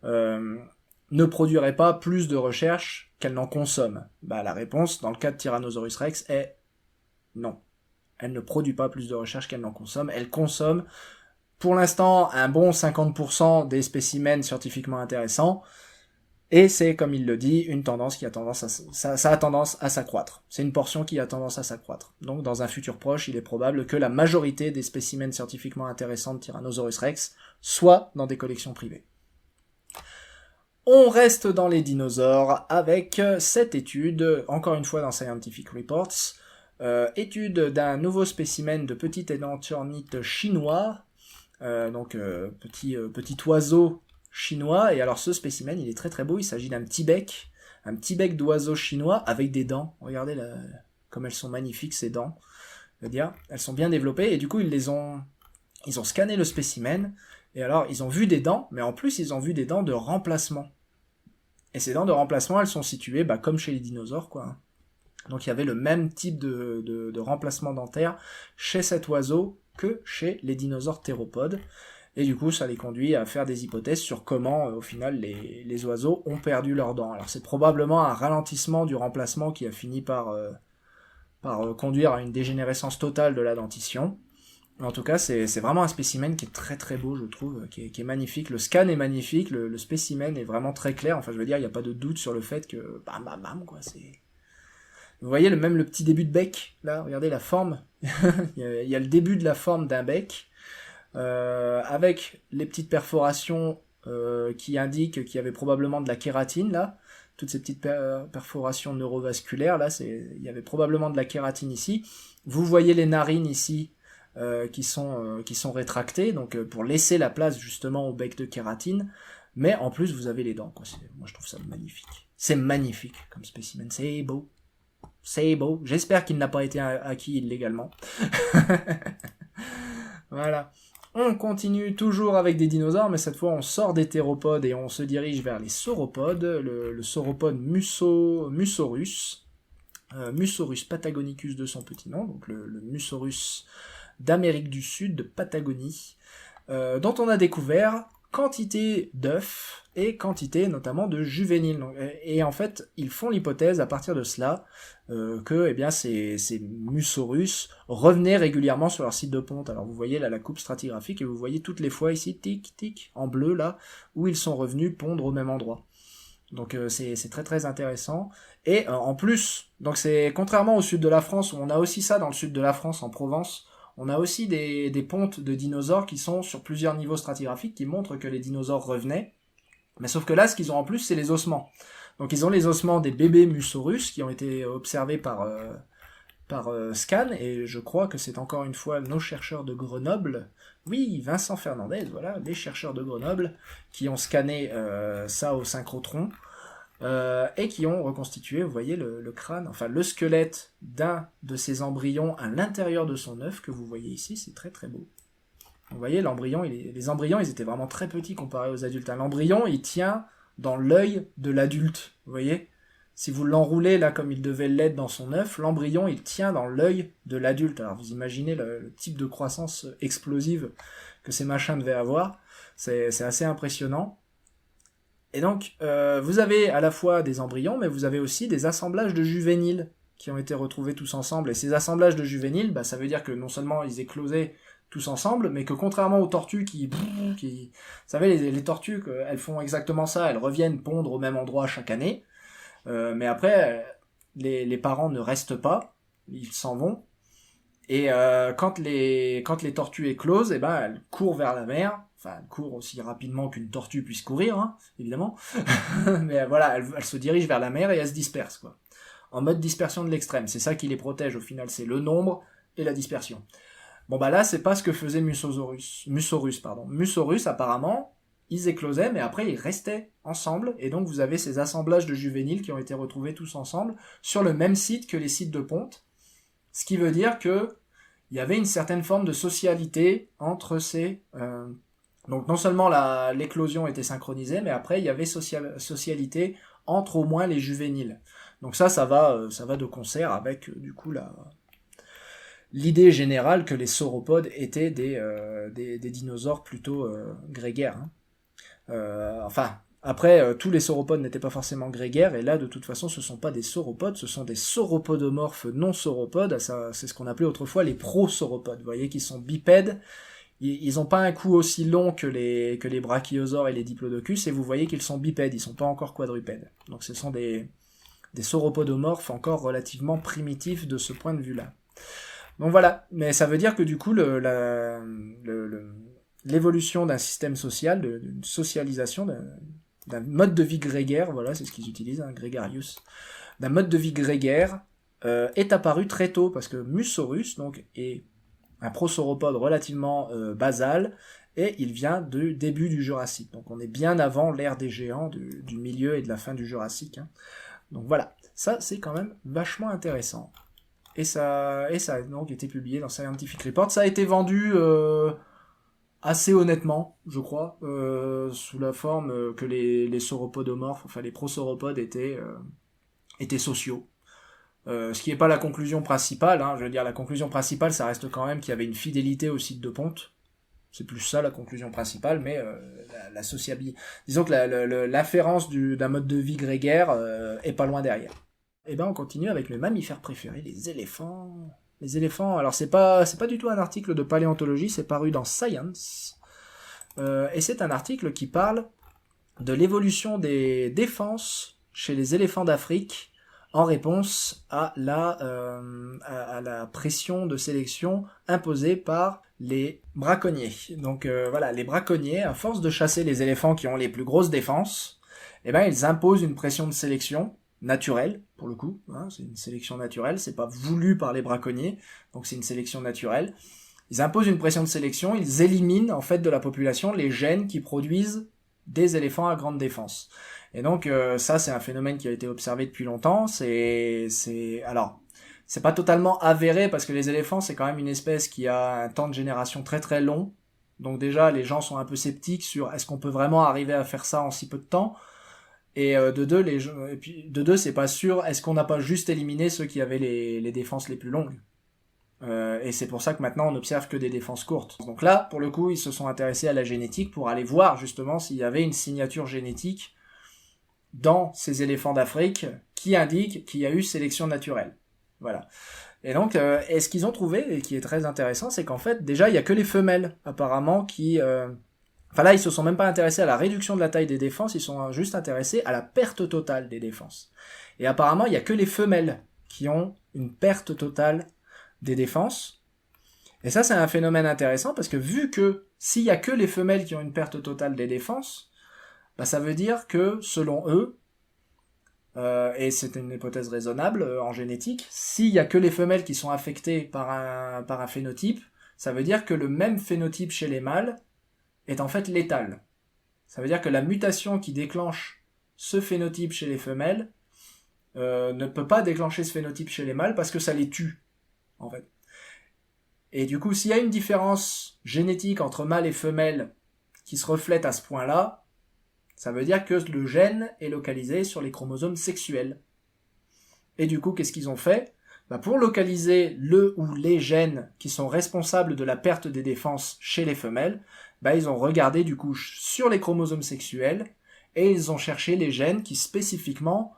ne produirait pas plus de recherche qu'elle n'en consomme? Bah, la réponse, dans le cas de Tyrannosaurus Rex, est non. Elle ne produit pas plus de recherche qu'elle n'en consomme. Elle consomme, pour l'instant, un bon 50% des spécimens scientifiquement intéressants, et c'est, comme il le dit, une tendance qui a tendance ça a tendance à s'accroître. C'est une portion qui a tendance à s'accroître. Donc, dans un futur proche, il est probable que la majorité des spécimens scientifiquement intéressants de Tyrannosaurus Rex soient dans des collections privées. On reste dans les dinosaures avec cette étude, encore une fois dans Scientific Reports, étude d'un nouveau spécimen de petit édenturnites chinois, petit oiseau chinois, et alors ce spécimen il est très très beau, il s'agit d'un petit bec d'oiseau chinois avec des dents, regardez comme elles sont magnifiques ces dents, je veux dire, elles sont bien développées, et du coup ils ont scanné le spécimen, Et alors, ils ont vu des dents, mais en plus, ils ont vu des dents de remplacement. Et ces dents de remplacement, elles sont situées comme chez les dinosaures, quoi. Donc il y avait le même type de remplacement dentaire chez cet oiseau que chez les dinosaures théropodes. Et du coup, ça les conduit à faire des hypothèses sur comment, au final, les oiseaux ont perdu leurs dents. Alors c'est probablement un ralentissement du remplacement qui a fini par conduire à une dégénérescence totale de la dentition. En tout cas, c'est vraiment un spécimen qui est très très beau, je trouve, qui est magnifique. Le scan est magnifique, le spécimen est vraiment très clair. Enfin, je veux dire, il n'y a pas de doute sur le fait que bam, quoi, c'est... Vous voyez même le petit début de bec, là, regardez la forme. Il y a le début de la forme d'un bec, avec les petites perforations qui indiquent qu'il y avait probablement de la kératine, là. Toutes ces petites perforations neurovasculaires, là, il y avait probablement de la kératine ici. Vous voyez les narines ici, qui sont rétractées, donc pour laisser la place justement au bec de kératine. Mais en plus, vous avez les dents, quoi. Moi, je trouve ça magnifique. C'est magnifique comme spécimen, c'est beau. C'est beau. J'espère qu'il n'a pas été acquis illégalement. Voilà. On continue toujours avec des dinosaures, mais cette fois on sort des théropodes et on se dirige vers les sauropodes. Le sauropode Musaurus. Musaurus patagonicus de son petit nom, donc le Musaurus d'Amérique du Sud, de Patagonie, dont on a découvert quantité d'œufs et quantité notamment de juvéniles. Et en fait, ils font l'hypothèse à partir de cela que ces Musaurus revenaient régulièrement sur leur site de ponte. Alors vous voyez là la coupe stratigraphique et vous voyez toutes les fois ici, tic, tic, en bleu là, où ils sont revenus pondre au même endroit. Donc c'est très très intéressant. Et en plus, donc c'est contrairement au sud de la France, où on a aussi ça dans le sud de la France, en Provence, on a aussi des pontes de dinosaures qui sont sur plusieurs niveaux stratigraphiques qui montrent que les dinosaures revenaient. Mais sauf que là, ce qu'ils ont en plus, c'est les ossements. Donc ils ont les ossements des bébés Musaurus qui ont été observés par scan, et je crois que c'est encore une fois nos chercheurs de Grenoble, oui, Vincent Fernandez, voilà, les chercheurs de Grenoble, qui ont scanné ça au synchrotron, et qui ont reconstitué, vous voyez, le crâne, enfin le squelette d'un de ces embryons à l'intérieur de son œuf, que vous voyez ici, c'est très très beau. Vous voyez, l'embryon, les embryons, ils étaient vraiment très petits comparés aux adultes. L'embryon, il tient dans l'œil de l'adulte, vous voyez. Si vous l'enroulez là comme il devait l'être dans son œuf, l'embryon, il tient dans l'œil de l'adulte. Alors vous imaginez le type de croissance explosive que ces machins devaient avoir. C'est assez impressionnant. Et donc, vous avez à la fois des embryons, mais vous avez aussi des assemblages de juvéniles qui ont été retrouvés tous ensemble. Et ces assemblages de juvéniles, ça veut dire que non seulement ils éclosaient tous ensemble, mais que contrairement aux tortues vous savez, les tortues, elles font exactement ça, elles reviennent pondre au même endroit chaque année, mais après, les parents ne restent pas, ils s'en vont, et quand les tortues éclosent, elles courent vers la mer, enfin, elles courent aussi rapidement qu'une tortue puisse courir, hein, évidemment, mais voilà, elles se dirigent vers la mer et elles se dispersent, quoi, en mode dispersion de l'extrême. C'est ça qui les protège au final, c'est le nombre et la dispersion. Bon là, c'est pas ce que faisait Musaurus, apparemment, ils éclosaient, mais après ils restaient ensemble, et donc vous avez ces assemblages de juvéniles qui ont été retrouvés tous ensemble, sur le même site que les sites de ponte, ce qui veut dire que il y avait une certaine forme de socialité entre ces... Donc non seulement l'éclosion était synchronisée, mais après il y avait socialité entre au moins les juvéniles. Donc ça va de concert avec, du coup, l'idée générale que les sauropodes étaient des dinosaures plutôt grégaires. Enfin, après, tous les sauropodes n'étaient pas forcément grégaires, et là, de toute façon, ce ne sont pas des sauropodes, ce sont des sauropodomorphes non-sauropodes, c'est ce qu'on appelait autrefois les prosauropodes, vous voyez, qui sont bipèdes, ils n'ont pas un cou aussi long que les brachiosaures et les diplodocus, et vous voyez qu'ils sont bipèdes, ils ne sont pas encore quadrupèdes. Donc ce sont des sauropodomorphes encore relativement primitifs de ce point de vue-là. Donc voilà, mais ça veut dire que du coup, l'évolution d'un système social, d'une socialisation, d'un mode de vie grégaire, voilà, c'est ce qu'ils utilisent, gregarius, d'un mode de vie grégaire est apparu très tôt, parce que Musaurus donc, est un prosauropode relativement basal, et il vient du début du Jurassique. Donc on est bien avant l'ère des géants du milieu et de la fin du Jurassique. Donc voilà, ça c'est quand même vachement intéressant. Et ça a donc été publié dans Scientific Report. Ça a été vendu assez honnêtement, je crois, sous la forme que les sauropodomorphes, enfin les prosauropodes étaient sociaux. Ce qui n'est pas la conclusion principale, hein. Je veux dire, la conclusion principale, ça reste quand même qu'il y avait une fidélité au site de ponte. C'est plus ça la conclusion principale, mais la sociabilité. Disons que l'afférence d'un mode de vie grégaire est pas loin derrière. Et ben on continue avec mes mammifères préférés, les éléphants. Les éléphants, alors c'est pas du tout un article de paléontologie, c'est paru dans Science. Et c'est un article qui parle de l'évolution des défenses chez les éléphants d'Afrique en réponse à la pression de sélection imposée par les braconniers. Donc voilà, les braconniers, à force de chasser les éléphants qui ont les plus grosses défenses, eh ben ils imposent une pression de sélection naturelle, pour le coup, hein, c'est une sélection naturelle, c'est pas voulu par les braconniers, donc c'est une sélection naturelle. Ils imposent une pression de sélection, ils éliminent en fait de la population les gènes qui produisent des éléphants à grande défense. Et donc ça c'est un phénomène qui a été observé depuis longtemps, alors c'est pas totalement avéré parce que les éléphants c'est quand même une espèce qui a un temps de génération très très long. Donc déjà les gens sont un peu sceptiques sur est-ce qu'on peut vraiment arriver à faire ça en si peu de temps. Et de deux, c'est pas sûr, est-ce qu'on n'a pas juste éliminé ceux qui avaient les défenses les plus longues et c'est pour ça que maintenant on n'observe que des défenses courtes. Donc là, pour le coup, ils se sont intéressés à la génétique pour aller voir justement s'il y avait une signature génétique dans ces éléphants d'Afrique qui indique qu'il y a eu sélection naturelle. Voilà. Et donc, et ce qu'ils ont trouvé, et qui est très intéressant, c'est qu'en fait, déjà, il y a que les femelles, apparemment, qui... Enfin là, ils se sont même pas intéressés à la réduction de la taille des défenses, ils sont juste intéressés à la perte totale des défenses. Et apparemment, il y a que les femelles qui ont une perte totale des défenses. Et ça, c'est un phénomène intéressant parce que vu que s'il y a que les femelles qui ont une perte totale des défenses, bah ça veut dire que selon eux, et c'est une hypothèse raisonnable en génétique, s'il y a que les femelles qui sont affectées par un phénotype, ça veut dire que le même phénotype chez les mâles est en fait létal. Ça veut dire que la mutation qui déclenche ce phénotype chez les femelles ne peut pas déclencher ce phénotype chez les mâles parce que ça les tue, en fait. Et du coup, s'il y a une différence génétique entre mâles et femelles qui se reflète à ce point-là, ça veut dire que le gène est localisé sur les chromosomes sexuels. Et du coup, qu'est-ce qu'ils ont fait ? Pour localiser le ou les gènes qui sont responsables de la perte des défenses chez les femelles, ils ont regardé du coup sur les chromosomes sexuels et ils ont cherché les gènes qui spécifiquement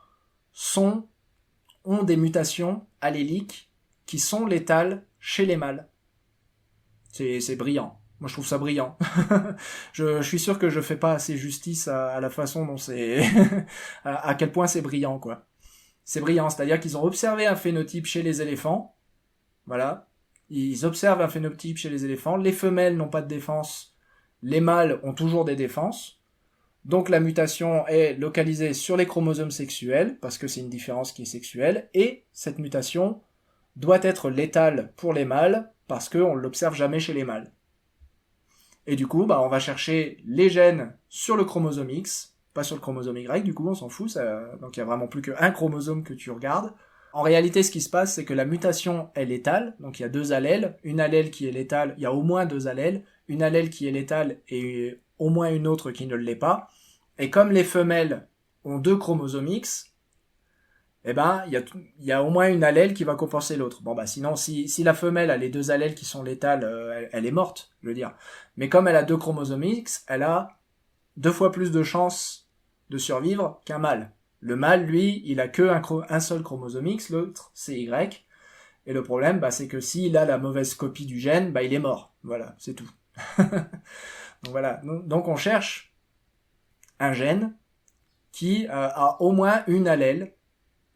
ont des mutations alléliques qui sont létales chez les mâles. C'est brillant. Moi, je trouve ça brillant. je suis sûr que je fais pas assez justice à la façon dont c'est... à quel point c'est brillant, quoi. C'est brillant, c'est-à-dire qu'ils ont observé un phénotype chez les éléphants. Voilà. Ils observent un phénotype chez les éléphants. Les femelles n'ont pas de défense. Les mâles ont toujours des défenses. Donc la mutation est localisée sur les chromosomes sexuels, parce que c'est une différence qui est sexuelle, et cette mutation doit être létale pour les mâles, parce qu'on ne l'observe jamais chez les mâles. Et du coup, on va chercher les gènes sur le chromosome X, pas sur le chromosome Y, du coup on s'en fout, donc il y a vraiment plus qu'un chromosome que tu regardes. En réalité, ce qui se passe, c'est que la mutation est létale, donc il y a deux allèles, une allèle qui est létale, il y a au moins deux allèles, une allèle qui est létale et au moins une autre qui ne l'est pas. Et comme les femelles ont deux chromosomes X, il y a au moins une allèle qui va compenser l'autre. Sinon, si la femelle a les deux allèles qui sont létales, elle est morte, je veux dire. Mais comme elle a deux chromosomes X, elle a 2 fois plus de chances de survivre qu'un mâle. Le mâle, lui, il a que un seul chromosome X, l'autre c'est Y. Et le problème, c'est que s'il a la mauvaise copie du gène, il est mort. Voilà, c'est tout. Donc voilà. Donc on cherche un gène qui a au moins une allèle,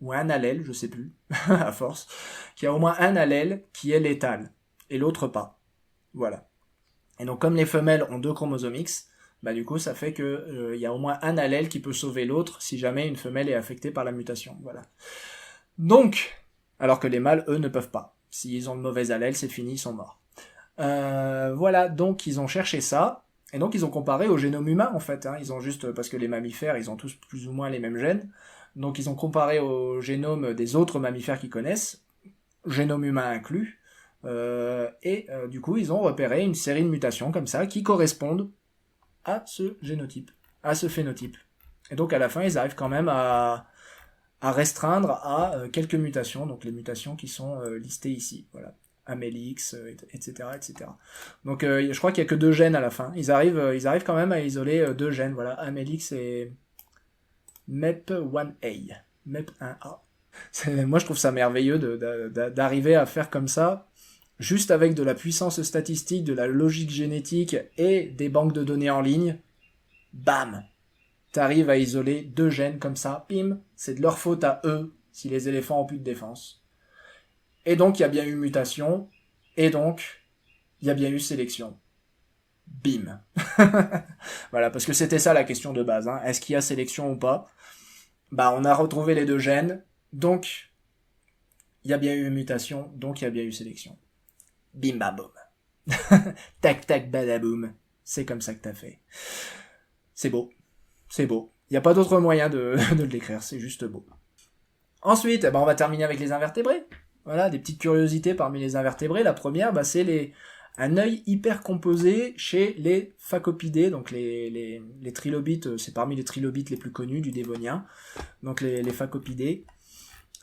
ou un allèle, je sais plus, à force, qui a au moins un allèle qui est létal, et l'autre pas. Voilà. Et donc comme les femelles ont deux chromosomes X, du coup ça fait que y a au moins un allèle qui peut sauver l'autre si jamais une femelle est affectée par la mutation. Voilà. Donc, alors que les mâles, eux, ne peuvent pas. S'ils ont de mauvais allèles, c'est fini, ils sont morts. Voilà, donc ils ont cherché ça, et donc ils ont comparé au génome humain en fait, ils ont juste, parce que les mammifères, ils ont tous plus ou moins les mêmes gènes, donc ils ont comparé au génome des autres mammifères qu'ils connaissent, génome humain inclus, Du coup, ils ont repéré une série de mutations comme ça qui correspondent à ce génotype, à ce phénotype. Et donc à la fin, ils arrivent quand même à restreindre à quelques mutations, donc les mutations qui sont listées ici, voilà. Amélix, etc., etc. Donc je crois qu'il n'y a que 2 gènes à la fin. Ils arrivent quand même à isoler 2 gènes, voilà, Amélix et MEP1A. MEP1A. Moi je trouve ça merveilleux d'arriver à faire comme ça, juste avec de la puissance statistique, de la logique génétique et des banques de données en ligne. Bam! T'arrives à isoler 2 gènes comme ça, pim, c'est de leur faute à eux si les éléphants ont plus de défense. Et donc il y a bien eu mutation, et donc il y a bien eu sélection. Bim. Voilà, parce que c'était ça la question de base, hein. Est-ce qu'il y a sélection ou pas? Bah on a retrouvé les 2 gènes, donc il y a bien eu mutation, donc il y a bien eu sélection. Bim bam boum. Tac tac badaboum. C'est comme ça que t'as fait. C'est beau. C'est beau. Il n'y a pas d'autre moyen de le décrire, c'est juste beau. Ensuite, on va terminer avec les invertébrés. Voilà, des petites curiosités parmi les invertébrés. La première, c'est un œil hyper composé chez les phacopidés, donc les trilobites, c'est parmi les trilobites les plus connus du Dévonien, donc les phacopidés.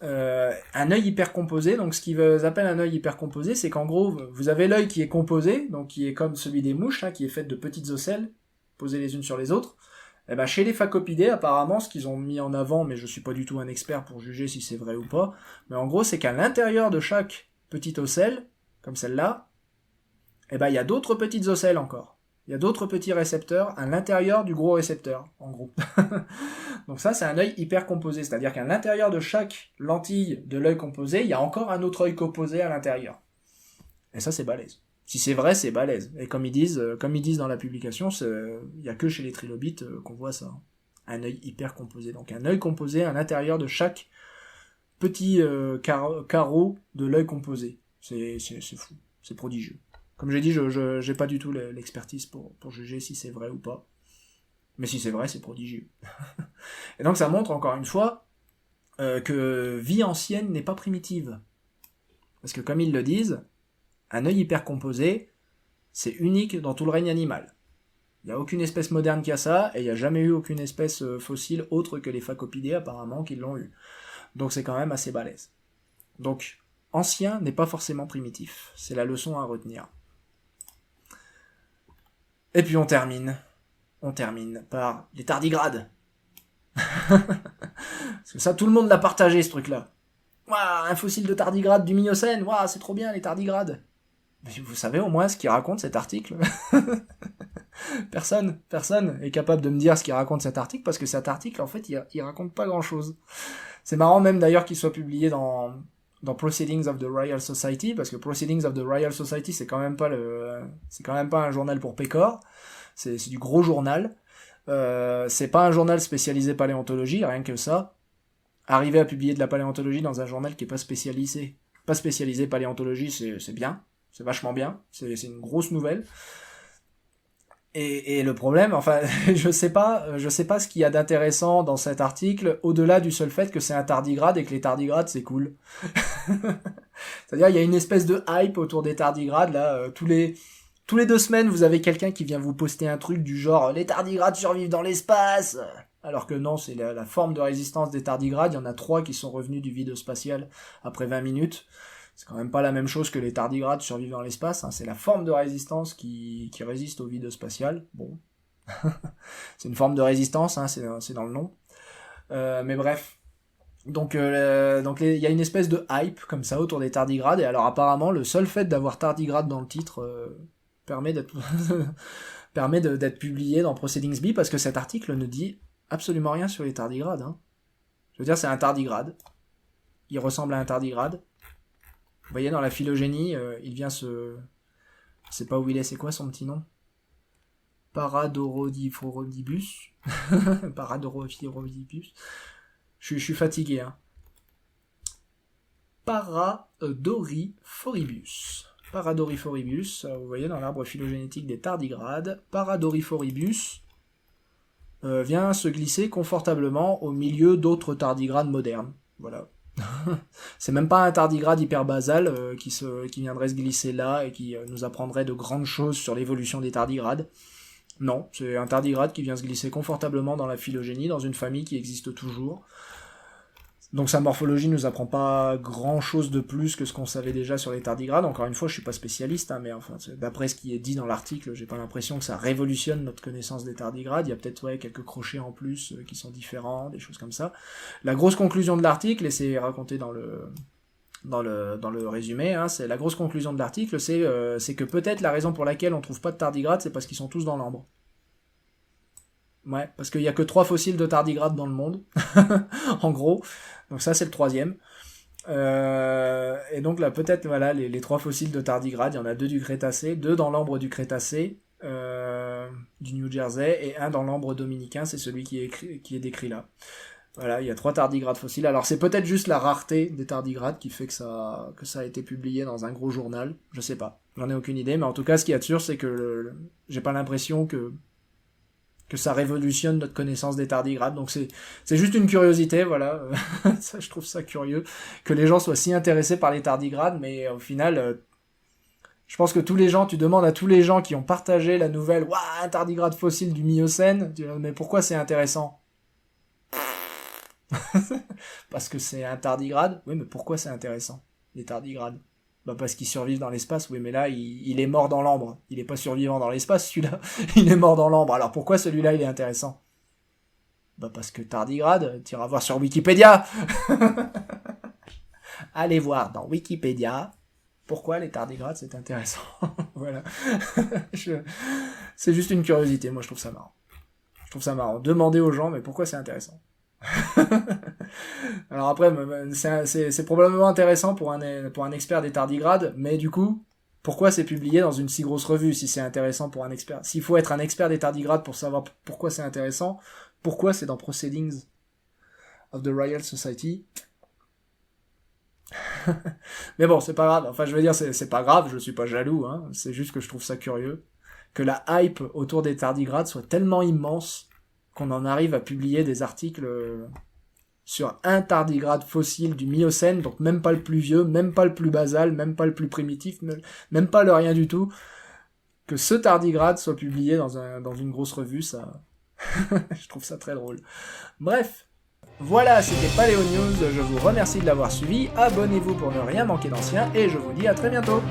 Un œil hyper composé, donc ce qu'ils appellent un œil hyper composé, c'est qu'en gros, vous avez l'œil qui est composé, donc qui est comme celui des mouches, hein, qui est fait de petites ocelles, posées les unes sur les autres. Et ben chez les phacopidés, apparemment, ce qu'ils ont mis en avant, mais je suis pas du tout un expert pour juger si c'est vrai ou pas, mais en gros, c'est qu'à l'intérieur de chaque petite ocelle, comme celle-là, et ben il y a d'autres petites ocelles encore. Il y a d'autres petits récepteurs à l'intérieur du gros récepteur, en gros. Donc ça, c'est un œil hyper composé, c'est-à-dire qu'à l'intérieur de chaque lentille de l'œil composé, il y a encore un autre œil composé à l'intérieur. Et ça, c'est balèze. Si c'est vrai, c'est balèze. Et comme ils disent dans la publication, il y a que chez les trilobites qu'on voit ça. Un œil hyper composé. Donc un œil composé à l'intérieur de chaque petit carreau de l'œil composé. C'est fou. C'est prodigieux. Comme j'ai dit, je j'ai pas du tout l'expertise pour juger si c'est vrai ou pas. Mais si c'est vrai, c'est prodigieux. Et donc ça montre encore une fois que vie ancienne n'est pas primitive. Parce que comme ils le disent, un œil hypercomposé, c'est unique dans tout le règne animal. Il n'y a aucune espèce moderne qui a ça, et il n'y a jamais eu aucune espèce fossile autre que les phacopidés apparemment qui l'ont eu. Donc c'est quand même assez balèze. Donc, ancien n'est pas forcément primitif. C'est la leçon à retenir. Et puis on termine par les tardigrades. Parce que ça, tout le monde l'a partagé, ce truc-là. Waouh, un fossile de tardigrade du Miocène, waouh, c'est trop bien, les tardigrades. Mais vous savez au moins ce qu'il raconte cet article? Personne est capable de me dire ce qu'il raconte cet article, parce que cet article, en fait, il raconte pas grand-chose. C'est marrant même d'ailleurs qu'il soit publié dans Proceedings of the Royal Society, parce que Proceedings of the Royal Society, c'est quand même pas un journal pour pécores, c'est du gros journal. C'est pas un journal spécialisé paléontologie, rien que ça. Arriver à publier de la paléontologie dans un journal qui est pas spécialisé paléontologie, c'est bien, c'est vachement bien, c'est une grosse nouvelle. Et le problème, enfin, je sais pas ce qu'il y a d'intéressant dans cet article, au-delà du seul fait que c'est un tardigrade et que les tardigrades c'est cool. C'est-à-dire, il y a une espèce de hype autour des tardigrades, là, tous les 2 semaines, vous avez quelqu'un qui vient vous poster un truc du genre, les tardigrades survivent dans l'espace! Alors que non, c'est la forme de résistance des tardigrades, il y en a 3 qui sont revenus du vide spatial après 20 minutes. C'est quand même pas la même chose que les tardigrades survivent dans l'espace, hein. C'est la forme de résistance qui résiste au vide spatial. Bon. C'est une forme de résistance, hein, c'est dans le nom. Mais bref. Donc il y a une espèce de hype comme ça autour des tardigrades, et alors apparemment le seul fait d'avoir tardigrade dans le titre permet d'être publié dans Proceedings B, parce que cet article ne dit absolument rien sur les tardigrades, hein. Je veux dire, c'est un tardigrade. Il ressemble à un tardigrade. Vous voyez, dans la phylogénie, il vient je sais pas où il est, c'est quoi son petit nom? Paradorodiphorodibus. Paradorodiphorodibus. Je suis fatigué, hein. Paradoriforibus. Paradoriforibus, vous voyez, dans l'arbre phylogénétique des tardigrades, Paradoriforibus vient se glisser confortablement au milieu d'autres tardigrades modernes. Voilà. C'est même pas un tardigrade hyper basal qui viendrait se glisser là et qui nous apprendrait de grandes choses sur l'évolution des tardigrades. Non, c'est un tardigrade qui vient se glisser confortablement dans la phylogénie, dans une famille qui existe toujours. Donc sa morphologie nous apprend pas grand chose de plus que ce qu'on savait déjà sur les tardigrades. Encore une fois, je suis pas spécialiste, hein, mais enfin, d'après ce qui est dit dans l'article, j'ai pas l'impression que ça révolutionne notre connaissance des tardigrades. Il y a peut-être quelques crochets en plus qui sont différents, des choses comme ça. La grosse conclusion de l'article, et c'est raconté dans le résumé, hein, c'est la grosse conclusion de l'article, c'est que peut-être la raison pour laquelle on trouve pas de tardigrades, c'est parce qu'ils sont tous dans l'ambre. Ouais, parce qu'il y a que 3 fossiles de tardigrades dans le monde, en gros. Donc ça, c'est le 3e. Et donc là, peut-être, voilà, les 3 fossiles de tardigrades, il y en a 2 du Crétacé, 2 dans l'ambre du Crétacé, du New Jersey, et 1 dans l'ambre dominicain, c'est celui qui est décrit là. Voilà, il y a 3 tardigrades fossiles. Alors c'est peut-être juste la rareté des tardigrades qui fait que ça a été publié dans un gros journal, je sais pas. J'en ai aucune idée, mais en tout cas, ce qu'il y a de sûr, c'est que j'ai pas l'impression que ça révolutionne notre connaissance des tardigrades. Donc c'est juste une curiosité, voilà. Ça, je trouve ça curieux que les gens soient si intéressés par les tardigrades, mais au final, je pense que tu demandes à tous les gens qui ont partagé la nouvelle, waouh, un tardigrade fossile du Miocène, mais pourquoi c'est intéressant? Parce que c'est un tardigrade? Oui, mais pourquoi c'est intéressant, les tardigrades? Bah parce qu'il survivent dans l'espace, oui, mais là, il est mort dans l'ambre. Il est pas survivant dans l'espace, celui-là. Il est mort dans l'ambre. Alors pourquoi celui-là, il est intéressant? Bah parce que tardigrade, t'iras voir sur Wikipédia. Allez voir dans Wikipédia pourquoi les tardigrades, c'est intéressant. Voilà. C'est juste une curiosité, moi je trouve ça marrant. Je trouve ça marrant. Demandez aux gens, mais pourquoi c'est intéressant? Alors après, c'est probablement intéressant pour un expert des tardigrades, mais du coup, pourquoi c'est publié dans une si grosse revue si c'est intéressant pour un expert? S'il faut être un expert des tardigrades pour savoir pourquoi c'est intéressant, pourquoi c'est dans Proceedings of the Royal Society? Mais bon, c'est pas grave. Enfin, je veux dire, c'est pas grave, je suis pas jaloux, hein. C'est juste que je trouve ça curieux que la hype autour des tardigrades soit tellement immense qu'on en arrive à publier des articles sur un tardigrade fossile du Miocène, donc même pas le plus vieux, même pas le plus basal, même pas le plus primitif, même pas le rien du tout, que ce tardigrade soit publié dans une grosse revue, ça, je trouve ça très drôle. Bref, voilà, c'était Paléo News, je vous remercie de l'avoir suivi, abonnez-vous pour ne rien manquer d'ancien, et je vous dis à très bientôt.